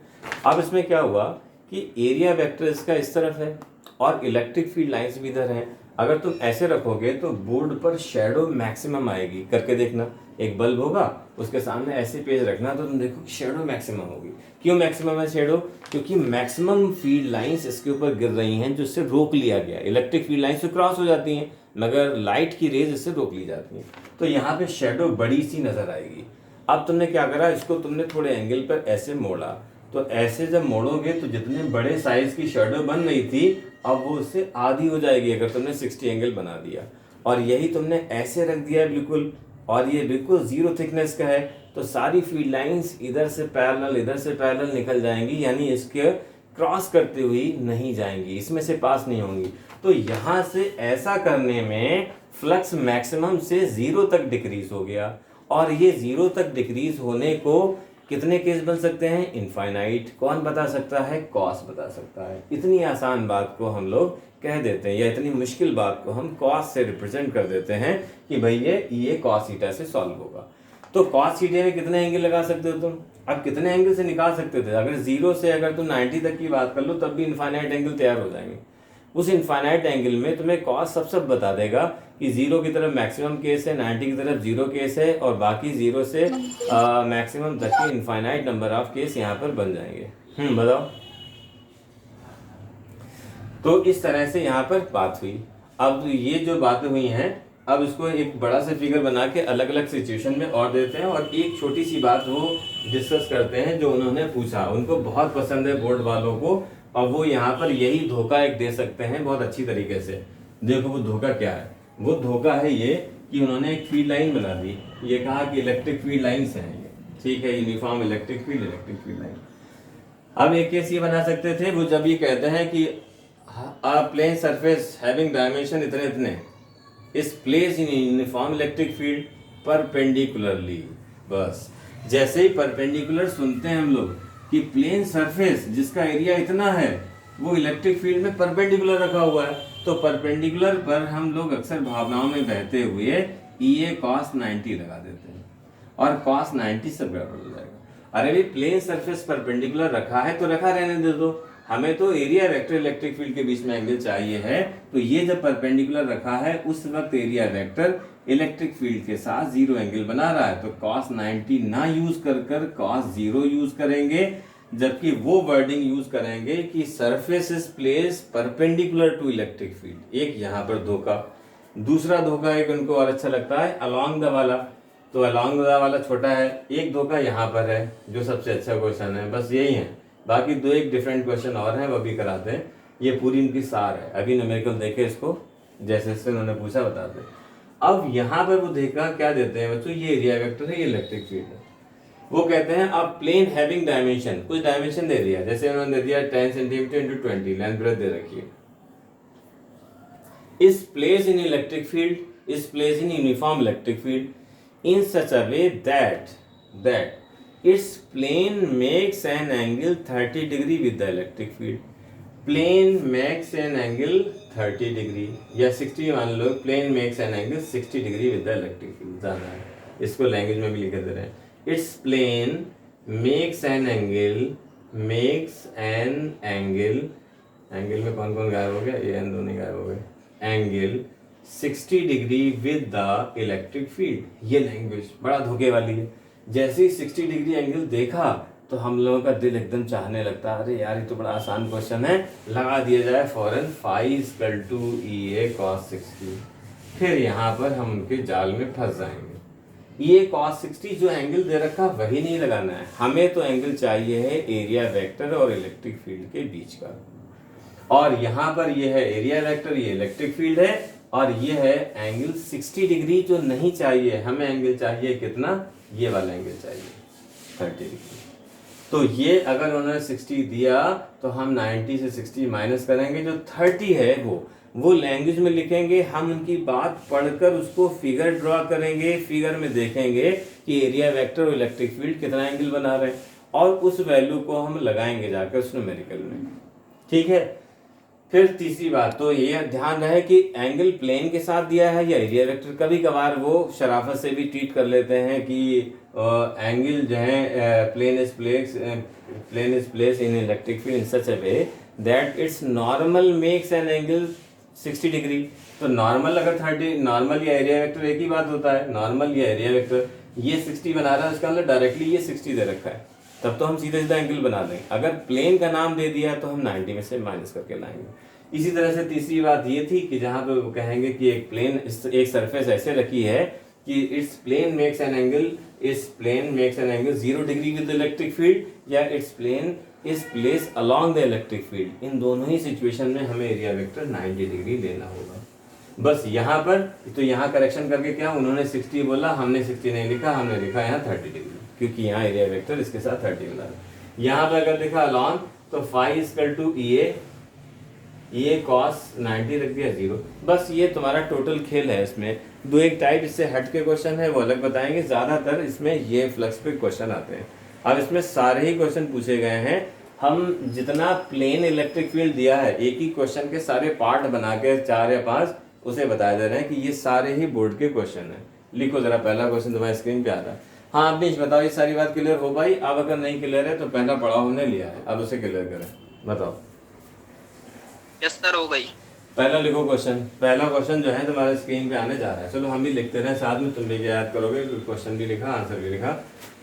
अब इसमें क्या हुआ कि एरिया वेक्टर इसका इस तरफ है और इलेक्ट्रिक फील्ड लाइंस भी इधर हैं। अगर तुम ऐसे रखोगे तो बोर्ड पर शेडो मैक्सिमम आएगी, करके देखना। एक बल्ब होगा, उसके सामने ऐसे पेज रखना, तो तुम देखो शेडो मैक्सिमम होगी। क्यों मैक्सिमम है शेडो? क्योंकि मैक्सिमम फील्ड लाइंस इसके ऊपर गिर रही हैं, जो इससे रोक लिया गया। इलेक्ट्रिक फील्ड लाइंस तो क्रॉस हो जाती हैं, मगर लाइट की रेज इससे रोक ली जाती हैं, तो यहाँ पे शेडो बड़ी सी नजर आएगी। अब तुमने क्या करा, इसको तुमने थोड़े एंगल पर ऐसे मोड़ा, तो ऐसे जब मोड़ोगे तो जितने बड़े साइज की शेडो बन रही थी अब वो उससे आधी हो जाएगी, अगर तुमने 60 एंगल बना दिया। और यही तुमने ऐसे रख दिया है बिल्कुल, और ये बिल्कुल 0 थिकनेस का है, तो सारी फील्ड लाइंस इधर से पैरेलल निकल जाएंगी, यानी इसके क्रॉस करते हुई नहीं जाएंगी, इसमें से पास नहीं होंगी। तो यहाँ से ऐसा करने में फ्लक्स मैक्सिमम से 0 तक डिक्रीज हो गया, और ये 0 तक डिक्रीज होने को कितने केस बन सकते हैं? इनफाइनाइट। कौन बता सकता है? कॉस बता सकता है। इतनी आसान बात को हम लोग कह देते हैं, या इतनी मुश्किल बात को हम कॉस से रिप्रेजेंट कर देते हैं कि भाई ये कॉस थीटा से सॉल्व होगा। तो कॉस थीटा में कितने एंगल लगा सकते हो तुम? अब कितने एंगल से निकाल सकते थे? अगर 0 से अगर तुम 90 तक की बात कर लो तब भी इनफाइनाइट एंगल तैयार हो जाएंगे। उस इनफाइनाइट एंगल में तुम्हें कॉस सब बता देगा कि 0 की तरफ मैक्सिमम केस है, 90 की तरफ 0 केस है, और बाकी 0 से मैक्सिमम तक के इनफाइनाइट नंबर ऑफ केस यहाँ पर बन जाएंगे। बताओ। तो इस तरह से यहाँ पर बात हुई। अब ये जो बातें हुई हैं, अब इसको एक बड़ा सा फिगर बना के अलग अलग सिचुएशन में और देते हैं, और एक छोटी सी बात वो डिस्कस करते हैं जो उन्होंने पूछा, उनको बहुत पसंद है बोर्ड वालों को, और वो यहाँ पर यही धोखा एक दे सकते हैं बहुत अच्छी तरीके से। देखो वो धोखा क्या है। वो धोखा है ये कि उन्होंने एक फील्ड लाइन बना दी, ये कहा कि इलेक्ट्रिक फील्ड लाइंस हैं ये, ठीक है, यूनिफॉर्म इलेक्ट्रिक फील्ड लाइन। अब एक केस ये बना सकते थे, वो जब ये कहते हैं कि a plane surface having dimension इतने is placed in uniform electric field perpendicularly। बस जैसे ही परपेंडिकुलर सुनते हैं हम लोग कि प्लेन सरफेस जिसका एरिया इतना है वो इलेक्ट्रिक फील्ड में परपेंडिकुलर रखा हुआ है, तो परपेंडिकुलर पर हम लोग अक्सर भावनाओं में बहते हुए EA cos 90 लगा देते हैं और cos 90 सब गड़बड़ हो जाएगा। अरे भाई प्लेन सरफेस परपेंडिकुलर रखा है तो रखा रहने दे दो, हमें तो एरिया वेक्टर इलेक्ट्रिक फील्ड के बीच में एंगल चाहिए है, तो ये जब परपेंडिकुलर रखा है उस वक्त एरिया वेक्टर इलेक्ट्रिक फील्ड के साथ जीरो एंगल बना रहा है, तो cos 90 ना यूज कर cos 0 यूज करेंगे, जबकि वो वर्डिंग यूज करेंगे कि surface is place perpendicular to electric field. एक यहाँ पर धोखा, दूसरा धोखा एक उनको और अच्छा लगता है अलोंग द वाला, तो अलोंग द वाला छोटा है, एक धोखा यहाँ पर है जो सबसे अच्छा क्वेश्चन है, बस यही है। बाकी दो एक डिफरेंट क्वेश्चन और हैं वो भी कराते हैं, ये पूरी इनकी सार है। अभी न्यूमेरिकल देखे इसको जैसे जैसे उन्होंने पूछा बताते। अब यहाँ पर वो देखा क्या देते हैं बच्चों, ये एरिया वेक्टर है, ये इलेक्ट्रिक फील्ड है। वो कहते हैं अब प्लेन हैविंग डायमेंशन, कुछ डायमेंशन दे दिया, जैसे उन्होंने दे दिया 10 सेंटीमीटर इंटू 20 लेंथ ब्रेथ दे रखी है। is placed in electric field is placed in uniform electric field in such a way that its plane makes an angle 30 degree with the electric field. Plane makes an angle 30 degree या 60 मान लो, plane makes an angle 60 degree with the electric field, ज़्यादा है, इसको language में भी लिख दे रहे हैं। Its plane makes an angle angle में कौन कौन गायब हो गया, ये एन दोनों गायब हो गए, angle 60 degree with the electric field. ये लैंग्वेज बड़ा धोखे वाली है। जैसे ही 60 डिग्री एंगल देखा तो हम लोगों का दिल एकदम चाहने लगता है, अरे यार ये तो बड़ा आसान क्वेश्चन है, लगा दिया जाए फौरन phi equal to EA cos 60। फिर यहाँ पर हम उनके जाल में फंस जाएंगे। EA cos 60 जो एंगल दे रखा वही नहीं लगाना है, हमें तो एंगल चाहिए है एरिया वेक्टर और इलेक्ट्रिक फील्ड के बीच का, और यहाँ पर ये है एरिया वेक्टर, ये इलेक्ट्रिक फील्ड है, और ये है एंगल 60 डिग्री जो नहीं चाहिए, हमें एंगल चाहिए कितना, ये वाला एंगल चाहिए 30 डिग्री। तो ये अगर उन्होंने 60 दिया तो हम 90 से 60 माइनस करेंगे, जो 30 है वो लैंग्वेज में लिखेंगे, हम उनकी बात पढ़कर उसको फिगर ड्रॉ करेंगे, फिगर में देखेंगे कि एरिया वेक्टर और इलेक्ट्रिक फील्ड कितना एंगल बना रहे हैं, और उस वैल्यू को हम लगाएंगे जाकर उस न्यूमेरिकल में। ठीक है। फिर तीसरी बात तो ये ध्यान रहे कि एंगल प्लेन के साथ दिया है या एरिया वेक्टर। कभी कभार वो शराफत से भी ट्रीट कर लेते हैं कि एंगल जो है plane is place in electric field in such a way that it's normal makes an angle 60 degree. तो नॉर्मल अगर 30, नॉर्मल या एरिया वेक्टर एक ही बात होता है, नॉर्मल या एरिया वेक्टर, ये 60 बना रहा है, उसका मतलब डायरेक्टली ये 60 दे रखा है, तब तो हम सीधा सीधा एंगल बना देंगे। अगर प्लेन का नाम दे दिया तो हम 90 में से माइनस करके लाएंगे। इसी तरह से तीसरी बात ये थी कि जहां पे वो कहेंगे कि एक सरफेस ऐसे रखी है कि it's plane makes an angle 0 degree with electric field, या it's plane is place along the electric field. इन दोनों ही सिचुएशन में हमें एरिया वेक्टर 90 डिग्री लेना होगा। बस यहाँ पर तो यहाँ करेक्शन करके क्या, उन्होंने 60 बोला, हमने 60 नहीं लिखा, हमने लिखा यहाँ 30 डिग्री, क्योंकि यहाँ एरिया वेक्टर इसके साथ 30 मिला है। यहाँ पर अगर देखा अलॉन्ग तो phi equal to EA cos 90 रख दिया 0। बस ये तुम्हारा टोटल खेल है। इसमें दो एक टाइप इससे हट के क्वेश्चन है वो अलग बताएंगे, ज्यादातर इसमें ये फ्लक्स पे क्वेश्चन आते हैं। अब इसमें सारे ही क्वेश्चन पूछे गए हैं, हम जितना प्लेन इलेक्ट्रिक फील्ड दिया है एक ही क्वेश्चन के सारे पार्ट बना के 4 या 5 उसे बता दे रहे हैं कि ये सारे ही बोर्ड के क्वेश्चन है। लिखो जरा, पहला क्वेश्चन तुम्हारी स्क्रीन पे आ रहा है। हाँ अब नहीं बताओ, ये सारी बात क्लियर हो भाई? अब अगर नहीं क्लियर है तो पहला पढ़ाओ हमने लिया है, अब उसे क्लियर करें, बताओ। यस सर, हो गई। पहला लिखो क्वेश्चन। पहला क्वेश्चन जो है तुम्हारे स्क्रीन पे आने जा रहा है। चलो हम भी लिखते रहे साथ में, तुम भी याद करोगे, क्वेश्चन भी लिखा, आंसर भी लिखा।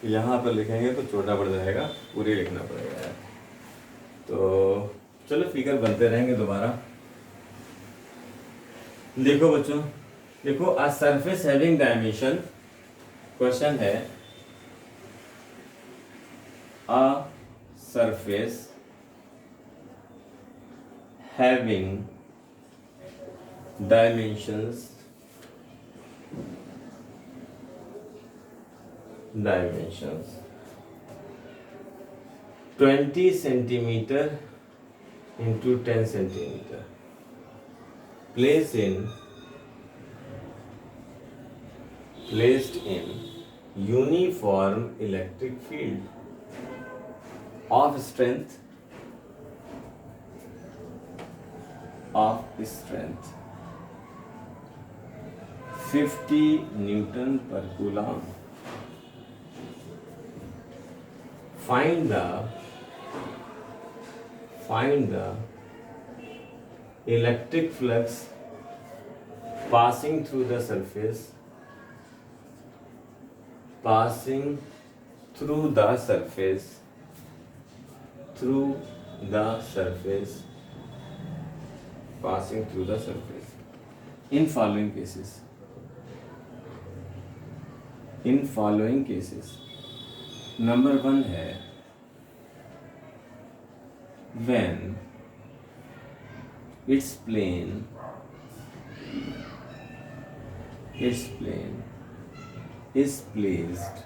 यहाँ पर लिखेंगे तो छोटा पड़ जाएगा, पूरी लिखना पड़ेगा यार। तो चलो फिगर बनते रहेंगे दोबारा। देखो बच्चों, देखो a surface having dimension, question है a surface having dimensions 20 centimeter into 10 centimeter placed in uniform electric field of strength of strength 50 Newton per coulomb. Find the electric flux passing through the surface passing through the surface in following cases. Number 1 है when its plane is placed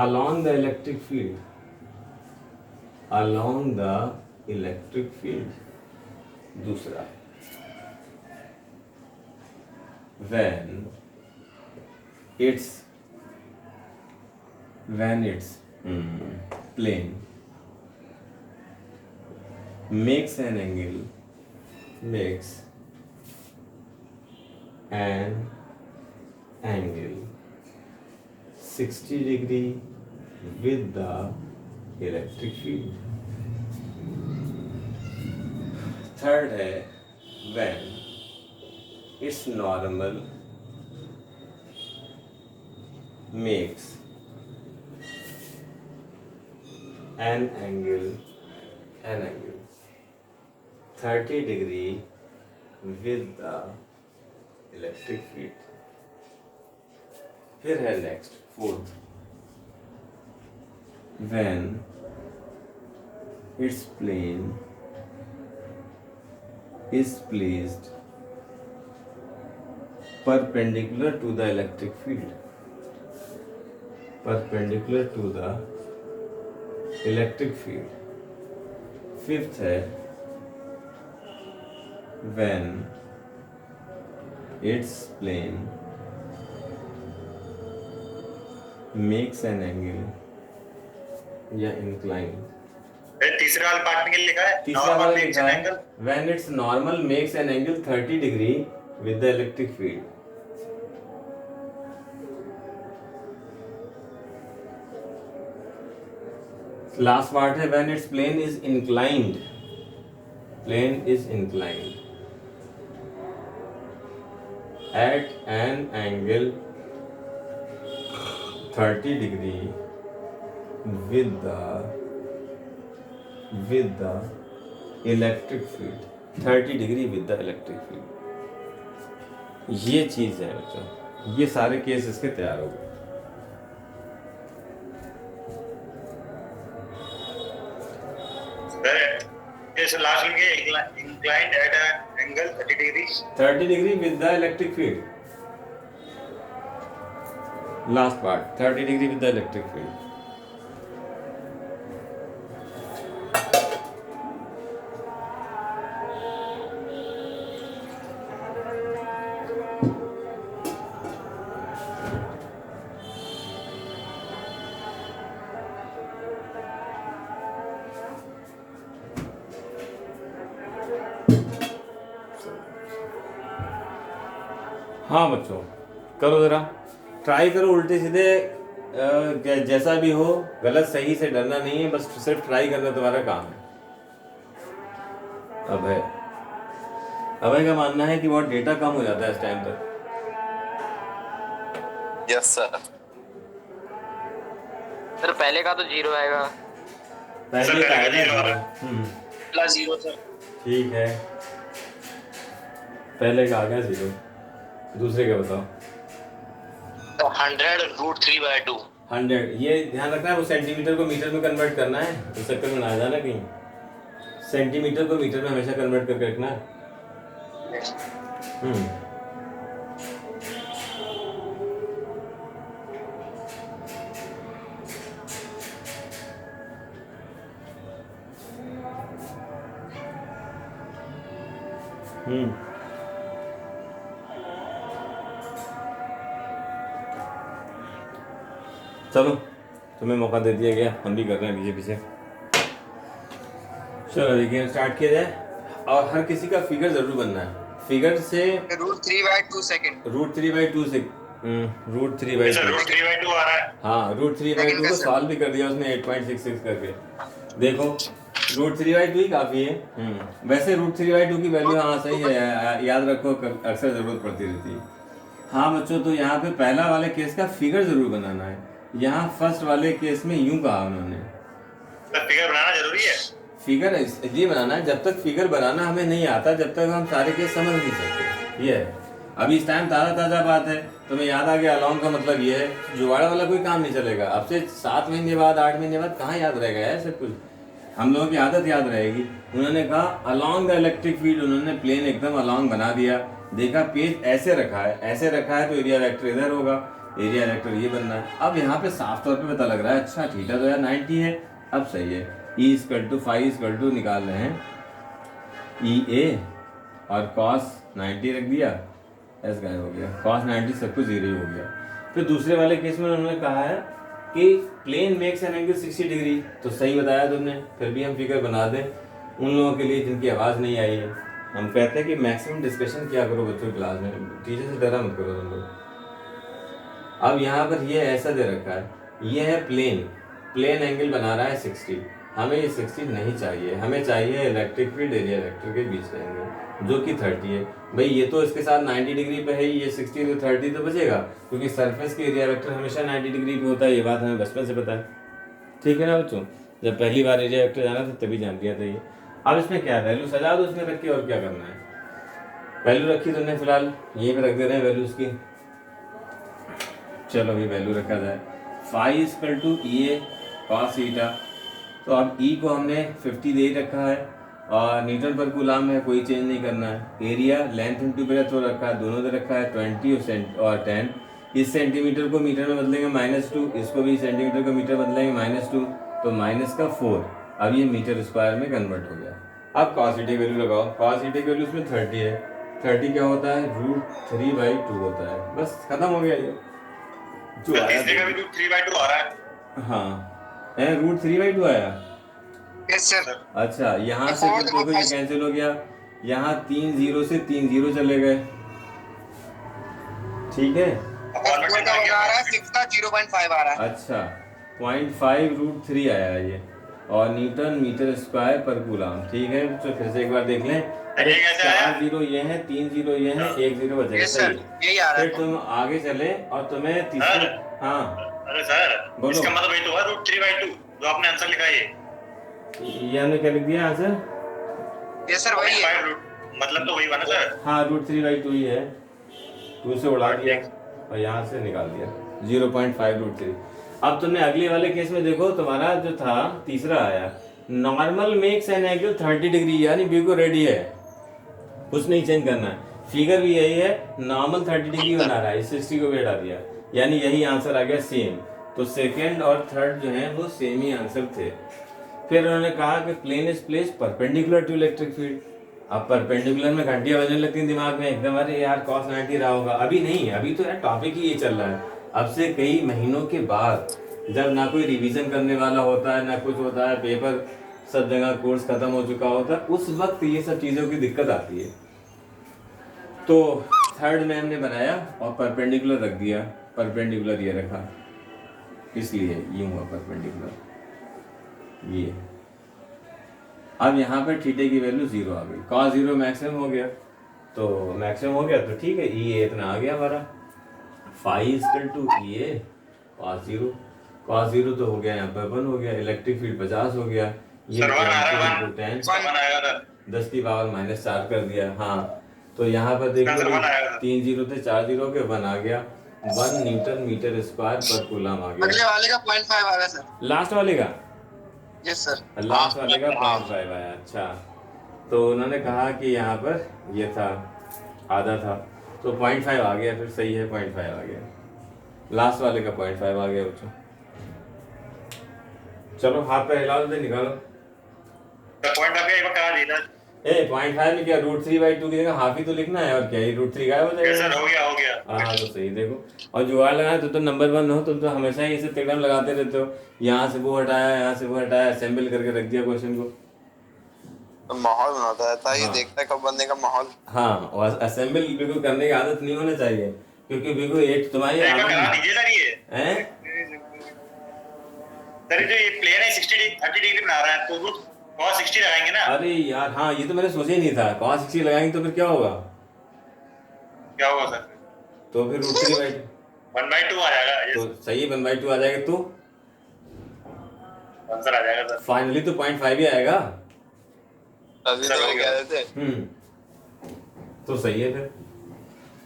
along the electric field. दूसरा, when its plane makes an angle 60 degree with the electric field. Third है when its normal makes an angle 30 degree with the electric field. फिर है next, fourth, when its plane is placed perpendicular to the electric field. Fifth है when its plane makes an angle या incline. तीसरे वाले part में क्या लिखा है? तीसरा वाला लिखा है when its normal makes an angle 30 degree with the electric field. Last part है when its plane is inclined at an angle 30 degree with the electric field. 30 degree with the electric field. ये चीज है बच्चों, ये सारे case इसके तैयार हो गए. इस लास्ट में inclined at an angle 30 degrees. 30 degree with the electric field. Last part, 30 degree with the electric field. हाँ बच्चों, करो ज़रा ट्राई करो, उल्टे सीधे जैसा भी हो, गलत सही से डरना नहीं है, बस सिर्फ ट्राई करना तुम्हारा काम है. अभय का मानना है कि बहुत डेटा कम हो जाता है इस टाइम तक. Yes sir. सर पहले का तो 0 आएगा. पहले का आएगा प्लस 0 सर. ठीक है, पहले का आ गया 0. दूसरे का बताओ. 100√3/2. 100, ये ध्यान रखना है, वो सेंटीमीटर को मीटर में कन्वर्ट करना है, तो चक्कर में ना आ जाना कहीं. सेंटीमीटर को मीटर में हमेशा कन्वर्ट करके रखना है. चलो, तुम्हें मौका दे दिया गया, हम भी कर रहे हैं पीछे पीछे. चलो देखिए स्टार्ट किया जाए। और हर किसी का फिगर जरूर बनना है। फिगर से √3/2 सेकंड। √3/2 से √3/2 √3/2 आ रहा है। हाँ √3/2 को सॉल्व भी कर दिया उसने 8.66 करके। देखो √3/2 ही काफी है। वैसे √3/2 की वैल्यू हाँ सही है, याद रखो अक्सर जरूरत पड़ती रहती है। हाँ बच्चों, तो यहाँ पे पहला वाले केस का फिगर जरूर बनाना है। यहाँ फर्स्ट वाले केस में यूं कहा उन्होंने, तो फिगर बनाना जरूरी है। फिगर इसलिए बनाना है, जब तक फिगर बनाना हमें नहीं आता जब तक हम सारे केस समझ नहीं सकते। ये है अभी इस टाइम ताज़ा बात है, तुम्हें याद आ गया अलोंग का मतलब ये है जुगाड़ वाला कोई काम नहीं चलेगा। अब से 7 महीने बाद 8 महीने बाद कहाँ याद रहेगा यार सब कुछ, हम लोगों की आदत याद रहेगी। उन्होंने कहा अलोंग द इलेक्ट्रिक फील्ड, उन्होंने प्लेन एकदम अलोंग बना दिया। देखा पेज ऐसे रखा है तो एरिया वेक्टर इधर होगा, एरिया वेक्टर ये बनना है। अब यहाँ पे साफ तौर पे पता लग रहा है, अच्छा थीटा तो यार 90 है, अब सही है। E=φ निकाल रहे हैं EA और cos 90 रख दिया, S गायब हो गया, cos 90 सब कुछ 0 हो गया। फिर दूसरे वाले केस में उन्होंने कहा है कि plane makes an angle 60 degree, तो सही बताया तुमने। फिर भी हम फिगर बना दें उन लोगों के लिए जिनकी आवाज़ नहीं आई है। हम कहते हैं कि मैक्सिमम डिस्कशन किया करो बच्चों क्लास में, टीचर से डरा मत करो तुम लोग। अब यहाँ पर ये ऐसा दे रखा है, ये है प्लेन एंगल बना रहा है 60, हमें ये 60 नहीं चाहिए, हमें चाहिए इलेक्ट्रिक फील्ड एरिया वेक्टर के बीच का एंगल जो कि 30 है। भाई ये तो इसके साथ 90 डिग्री पे है ही, ये 60 तो 30 तो बचेगा, क्योंकि सरफेस के एरिया वेक्टर हमेशा 90 डिग्री पे होता है, ये बात हमें बचपन से पता है। ठीक है ना बच्चों, जब पहली बार एरिया वेक्टर जाना था तभी जान लिया था ये। अब इसमें क्या वैल्यू सजा दो उसमें रख के, और क्या करना है। वैल्यू रखी तुमने फिलहाल यहीं पे रख दे रहे हैं वैल्यू उसकी। चलो अभी वैल्यू रखा जाए, φ=EA cos थीटा। तो अब E को हमने 50 दे रखा है और न्यूटन पर कूलाम है, कोई चेंज नहीं करना है। एरिया लेंथ इंटू ब्रेथ तो रखा है, दोनों दे रखा है 20 और 10। इस सेंटीमीटर को मीटर में बदलेंगे -2, इसको भी सेंटीमीटर को मीटर बदलेंगे -2, तो -4। अब ये मीटर स्क्वायर में कन्वर्ट हो गया। अब cos थीटा की वैल्यू लगाओ, cos थीटा की वैल्यू इसमें 30 है, 30 क्या होता है √3/2 होता है, बस खत्म हो गया ये जो तो आया। तीसरे का भी √3/2 आ रहा है। हाँ √3/2 आया। Yes sir. अच्छा यहाँ से फिर देखो ये कैंसिल हो गया, यहाँ 3 0 से 3 0 चले गए, ठीक है। आ रहा है 6 का 0.5 आ रहा है। अच्छा 0.5 √3 आया है ये, और न्यूटन मीटर स्क्वायर पर कूलाम, ठीक है। तो फिर से एक बार देख लें, अरे 4 0 ये है, 3 0 ये है, 1 0 बचेगा, सही। यही आ रहा फिर है। तुम आगे चले और तुम्हें तीसरे, हाँ अरे सर बोलो। इसका मतलब वही तो है √3/2 जो आपने आंसर लिखा है। ये हमने क्या लिख दिया आंसर? यस सर वही है, मतलब तो वही बना सर। हाँ √3/2 ही है, 2 से उड़ा दिया और यहाँ से निकाल दिया 0.5 √3। अब तुमने अगले वाले केस में देखो, तुम्हारा जो था तीसरा आया, normal makes an angle 30 degree, यानी बिल्कुल रेडी है, कुछ नहीं चेंज करना है। फिगर भी यही है, नॉर्मल 30 डिग्री बना रहा है, 60 को भी हटा दिया, यानी यही आंसर आ गया सेम। तो सेकेंड और थर्ड जो है वो सेम ही आंसर थे। फिर उन्होंने कहा कि plane is place perpendicular to electric field. अब परपेंडिकुलर में घंटियां बजने लगती हैं दिमाग में एकदम, अरे यार cos 90 रहा होगा। अभी नहीं, अभी तो यार टॉपिक ही ये चल रहा है। अब से कई महीनों के बाद, जब ना कोई रिवीजन करने वाला होता है ना कुछ होता है, पेपर सब जगह कोर्स खत्म हो चुका होता है, उस वक्त ये सब चीज़ों की दिक्कत आती है। तो थर्ड में हमने बनाया और परपेंडिकुलर रख दिया, परपेंडिकुलर ये रखा, इसलिए ये हुआ परपेंडिकुलर ये। अब यहाँ पर थीटे की वैल्यू 0 आ गई, cos 0 मैक्सिमम हो गया, तो मैक्सिमम हो गया तो ठीक है, ये इतना आ गया हमारा। φ=EA cos 0 तो हो गया, यहाँ पर 1 हो गया, इलेक्ट्रिक फील्ड 50 हो गया, ये 10 10 की पावर -4 कर दिया। हाँ तो यहाँ पर देखो 3 0 थे, 4 0 के 1 आ गया, 1 न्यूटन मीटर स्क्वायर पर कूलम आ गया। अगले वाले का 0.5 आ गया सर। लास्ट वाले का? Yes sir. लास्ट वाले का 0.5 आया। अच्छा तो उन्होंने कहा कि यहाँ पर ये था आधा था, तो 0.5 आ गया, फिर सही है 0.5 आ गया, लास्ट वाले का 0.5 आ गया बच्चों। चलो हाथ पे हिला दो, निकालो। पॉइंट आ गया, एक बार करा देना। 0.5 में क्या √3/2 की जगह हाफ ही तो लिखना है, और क्या ये √3 गायब हो जाएगा। सर हो गया हाँ तो सही। देखो और जुगाड़ लगाना तो नंबर 1 हो, तुम तो हमेशा ही ऐसे तिकड़म लगाते रहते हो, यहाँ से वो हटाया यहाँ से वो हटाया, असेंबल करके रख दिया क्वेश्चन को। तो माहौल बनाता रहता है, ये हाँ। देखता है कब बनने का माहौल। हाँ, और असेंबल बिल्कुल करने की आदत नहीं होना चाहिए, क्योंकि बिल्कुल एक तुम्हारी एक बार करा आदत दीजिए सर ये। है। सर जो ये प्लेन है 30 डिग्री बना रहा है तो रूट cos 60 लगाएंगे ना। अरे यार हाँ, ये तो मैंने सोचा ही नहीं था। cos 60 लगाएंगे तो फिर क्या होगा? क्या होगा सर? तो फिर रूट 3 बाई 1/2 आ जाएगा। तो सही है, 1/2 आ जाएगा, तो आंसर आ जाएगा सर। फाइनली तो 0.5 ही आएगा। तभी तो कह रहे थे। तो सही है फिर।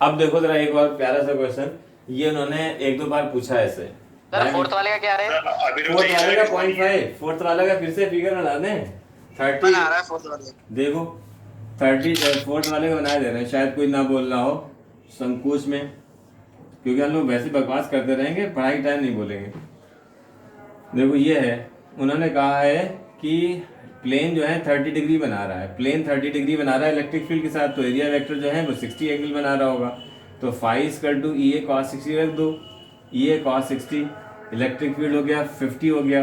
अब देखो जरा एक और प्यारा सा क्वेश्चन, ये उन्होंने एक दो बार पूछा है ऐसे। सर फोर्थ वाले का क्या रहे? अभी फोर्थ वाले का 0.5, फोर्थ वाले का फिर से फिगर बना दें 30। बना रहा है फोर्थ वाले। देखो 30 फोर्थ वाले का बना दे रहे हैं, शायद कोई ना बोल रहा हो संकोच में, क्योंकि हम लोग वैसे बकवास करते रहेंगे, पढ़ाई टाइम नहीं बोलेंगे। देखो ये है, उन्होंने कहा है कि प्लेन जो है 30 डिग्री बना रहा है, प्लेन 30 डिग्री बना रहा है इलेक्ट्रिक फील्ड के साथ, तो एरिया वेक्टर जो है वो 60 एंगल बना रहा होगा। तो phi equal to E A cos 60 रख दो, E A cos 60, electric field हो गया 50 हो गया,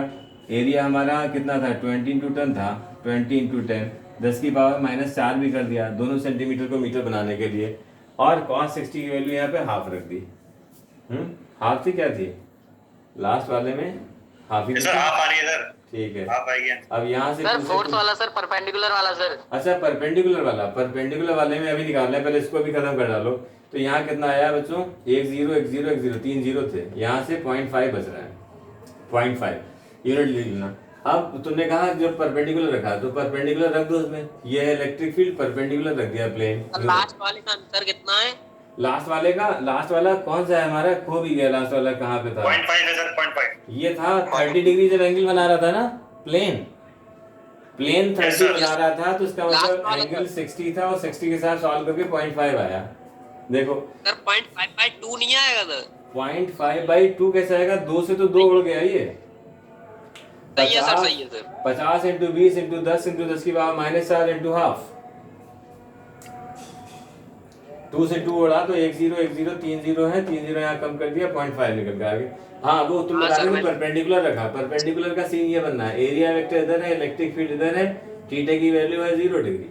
एरिया हमारा कितना था 20 इंटू 10 था, 20 इंटू 10 10 की पावर -4 भी कर दिया दोनों सेंटीमीटर को मीटर बनाने के लिए, और cos 60 की वैल्यू यहाँ पे हाफ रख दी। हाफ थी क्या थी लास्ट वाले में? हाफ ही सर हाफ आ रही है सर। ठीक है। हाफ आएगी। अब यहाँ से सर फोर्थ वाला सर परपेंडिकुलर वाला सर। अच्छा परपेंडिकुलर वाला, परपेंडिकुलर वाले में अभी निकालना है, पहले इसको भी खत्म कर डालो। तो यहाँ कितना आया बच्चों? 1 0 1 0 1 0, 3 0 थे, यहाँ से 0.5 बच रहा है, 0.5 यूनिट ले लेना। अब तुमने कहा जब परपेंडिकुलर रखा तो परपेंडिकुलर रख दो उसमें, ये है इलेक्ट्रिक फील्ड, परपेंडिकुलर रख दिया प्लेन। लास्ट वाले का आंसर कितना है? लास्ट वाला कौन सा है हमारा? खो भी गया, लास्ट वाला कहाँ पे था? 0.5 है सर, 0.5। ये था 30 डिग्री जब एंगल बना रहा था ना, प्लेन 30 बना रहा था, तो इसका मतलब एंगल 60 था, और 60 के साथ सॉल्व करके 0.5 आया। देखो सर 0.5/2 नहीं आएगा सर। 0.5/2 कैसे आएगा? 2 से तो 2 उड़ गया ये। सही है सर, सही है सर। 50 इंटू 20 इंटू 10 इंटू 10 की पावर -4 इंटू हाफ, 2 से 2 उड़ा तो 1 0 1 0 3 0 है, 3 0 यहाँ कम कर दिया, 0.5 निकल के आगे। हाँ वो तुम बता रहे हो परपेंडिकुलर रखा, परपेंडिकुलर का सीन ये बनना है, एरिया वेक्टर इधर है, इलेक्ट्रिक फील्ड इधर है, थीटा की वैल्यू है 0 डिग्री,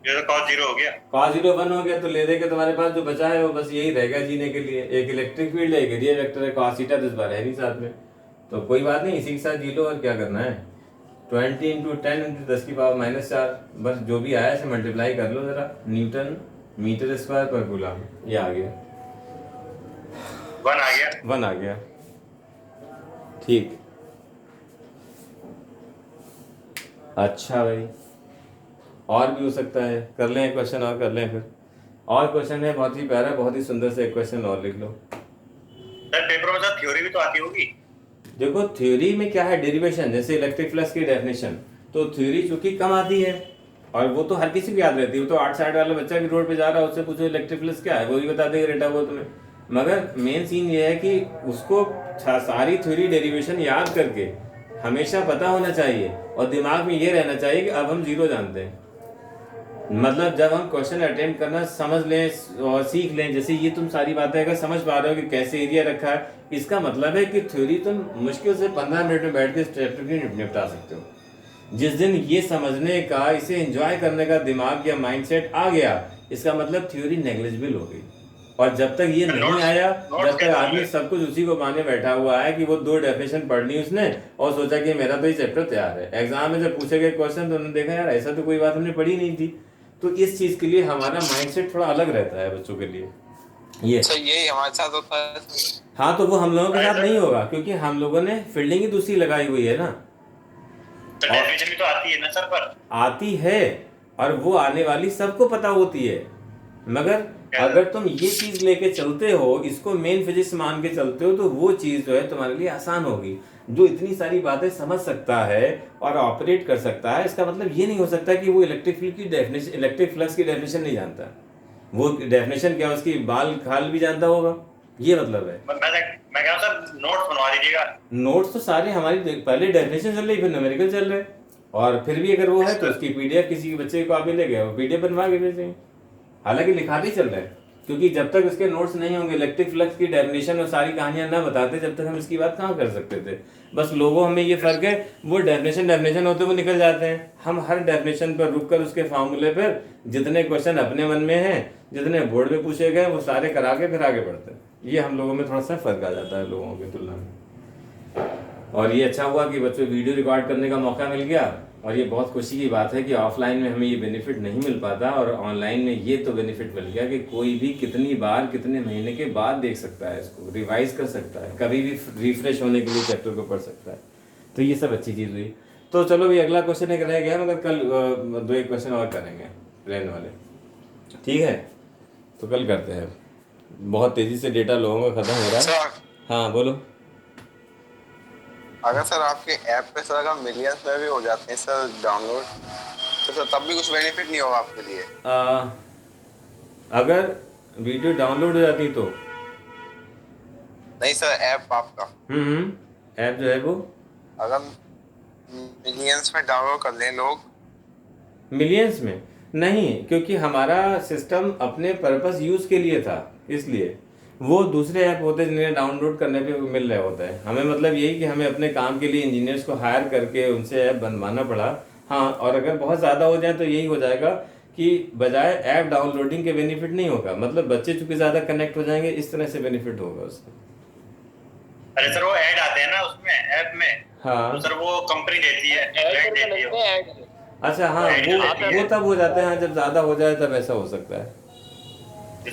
ये तो cos 0 हो गया। cos 0 1 हो गया, तो ले दे के तुम्हारे पास जो बचा है वो बस यही रहेगा जीने के लिए, एक इलेक्ट्रिक फील्ड है, एक एरिया वेक्टर है, cos थीटा 10 बार है नहीं साथ में, तो कोई बात नहीं, इसी के साथ जी लो, और क्या करना है। 20 इंटू 10 इंटू 10 की पावर -4, बस जो भी आया इसे मल्टीप्लाई कर लो जरा, न्यूटन मीटर स्क्वायर पर कूलम, ये आ गया 1 आ गया। 1 आ गया। ठीक, अच्छा भाई, और भी हो सकता है, कर लें क्वेश्चन और कर लें फिर। और क्वेश्चन है बहुत ही प्यारा, बहुत ही सुंदर से एक क्वेश्चन और लिख लो। सर पेपर में सर थ्योरी भी तो आती होगी। देखो थ्योरी में क्या है, डेरिवेशन, जैसे इलेक्ट्रिक फ्लक्स की डेफिनेशन, तो थ्योरी चूंकि कम आती है, और वो तो हर किसी को याद रहती है, वो तो 8 साइड वाला बच्चा भी रोड पे जा रहा है, उससे पूछो इलेक्ट्रिक फ्लक्स क्या है, वो भी बता देगा रेटा वो तुम्हें। मगर मेन सीन ये है कि उसको सारी थ्योरी डेरिवेशन याद करके हमेशा पता होना चाहिए, और दिमाग में ये रहना चाहिए कि अब हम 0 जानते हैं। मतलब जब हम क्वेश्चन अटेम्प्ट करना समझ लें और सीख लें, जैसे ये तुम सारी बातें अगर समझ पा रहे हो कि कैसे एरिया रखा है, इसका मतलब है कि थ्योरी तुम मुश्किल से 15 मिनट में बैठ के स्टेप निपटा सकते हो। जिस दिन ये समझने का, इसे एंजॉय करने का दिमाग या माइंडसेट आ गया, इसका मतलब थ्योरी नेग्लिजिबल हो गई। और जब तक ये नहीं आया, जब तक आदमी सब कुछ उसी को माने बैठा हुआ है कि वो 2 डेफिनेशन पढ़ ली उसने और सोचा कि मेरा तो ये चैप्टर तैयार है, एग्जाम में जब पूछे गए क्वेश्चन तो उन्होंने देखा यार ऐसा तो कोई बात हमने पढ़ी नहीं थी। तो इस चीज के लिए हमारा माइंडसेट थोड़ा अलग रहता है बच्चों के लिए। ये अच्छा यही हमारे साथ होता है। हाँ, तो वो हम लोगों के साथ नहीं होगा, क्योंकि हम लोगों ने फील्डिंग ही दूसरी लगाई हुई है ना। तो डेफिनेशन भी तो आती है ना सर, पर आती है, और वो आने वाली सबको पता होती है, मगर अगर तुम ये चीज लेके चलते हो, इसको मेन फिजिक्स मान के चलते हो, तो वो चीज जो है तुम्हारे लिए आसान होगी। जो इतनी सारी बातें समझ सकता है और ऑपरेट कर सकता है, इसका मतलब ये नहीं हो सकता कि वो इलेक्ट्रिक फील्ड की डेफिनेशन, इलेक्ट्रिक फ्लक्स की डेफिनेशन नहीं जानता। वो डेफिनेशन क्या उसकी बाल खाल भी जानता होगा, ये मतलब है। मैं कह रहा हूं सर नोट्स बनवा दीजिएगा। नोट्स तो सारे हमारी पहले डेफिनेशन चल रही, फिर न्यूमेरिकल चल रहे, और फिर भी अगर वो है तो उसकी पीडीएफ किसी बच्चे को आप ले गए, वो पीडीएफ बनवा के भेजेंगे। हालांकि लिखाते ही चल रहे हैं, क्योंकि जब तक इसके नोट्स नहीं होंगे, इलेक्ट्रिक फ्लक्स की डेफिनेशन और सारी कहानियां ना बताते, जब तक हम इसकी बात कहाँ कर सकते थे। बस लोगों हमें ये फर्क है, वो डेफिनेशन होते हुए निकल जाते हैं, हम हर डेफिनेशन पर रुककर उसके फार्मूले पर जितने क्वेश्चन अपने मन में हैं, जितने बोर्ड में पूछे गए, वो सारे करा के फिर आगे बढ़ते हैं। ये हम लोगों में थोड़ा सा फर्क आ जाता है लोगों की तुलना में। और ये अच्छा हुआ कि बच्चों वीडियो रिकॉर्ड करने का मौका मिल गया, और ये बहुत खुशी की बात है कि ऑफलाइन में हमें ये बेनिफिट नहीं मिल पाता, और ऑनलाइन में ये तो बेनिफिट मिल गया कि कोई भी कितनी बार कितने महीने के बाद देख सकता है, इसको रिवाइज कर सकता है, कभी भी रिफ्रेश होने के लिए चैप्टर को पढ़ सकता है। तो ये सब अच्छी चीज़ हुई। तो चलो भी अगला क्वेश्चन एक रह गया, मगर कल 2 क्वेश्चन और करेंगे प्लेन वाले, ठीक है? तो कल करते हैं, बहुत तेज़ी से डेटा लोगों का ख़त्म हो रहा है। सर हाँ बोलो। अगर सर आपके ऐप पे सर अगर मिलियंस में भी हो जाते हैं सर डाउनलोड, तो सर तब भी कुछ बेनिफिट नहीं होगा आपके लिए? अगर वीडियो डाउनलोड हो जाती तो नहीं सर, ऐप आपका ऐप जो है वो अगर मिलियंस में डाउनलोड कर लें लोग। मिलियंस में नहीं, क्योंकि हमारा सिस्टम अपने पर्पस यूज के लिए था, इसलिए वो दूसरे ऐप होते हैं जिन्हें डाउनलोड करने पे मिल रहा होता है। हमें मतलब यही कि हमें अपने काम के लिए इंजीनियर्स को हायर करके उनसे ऐप बनवाना पड़ा। हाँ, और अगर बहुत ज़्यादा हो जाए तो यही हो जाएगा कि बजाय ऐप डाउनलोडिंग के बेनिफिट नहीं होगा, मतलब बच्चे चूंकि ज़्यादा कनेक्ट हो जाएंगे, इस तरह से बेनिफिट होगा उससे। अरे सर वो ऐड आते हैं ना उसमें ऐप में, हाँ तो सर वो कंपनी देती है, ऐड देती है। अच्छा, हाँ वो तब हो जाते हैं जब ज़्यादा हो जाए, तब ऐसा हो सकता है।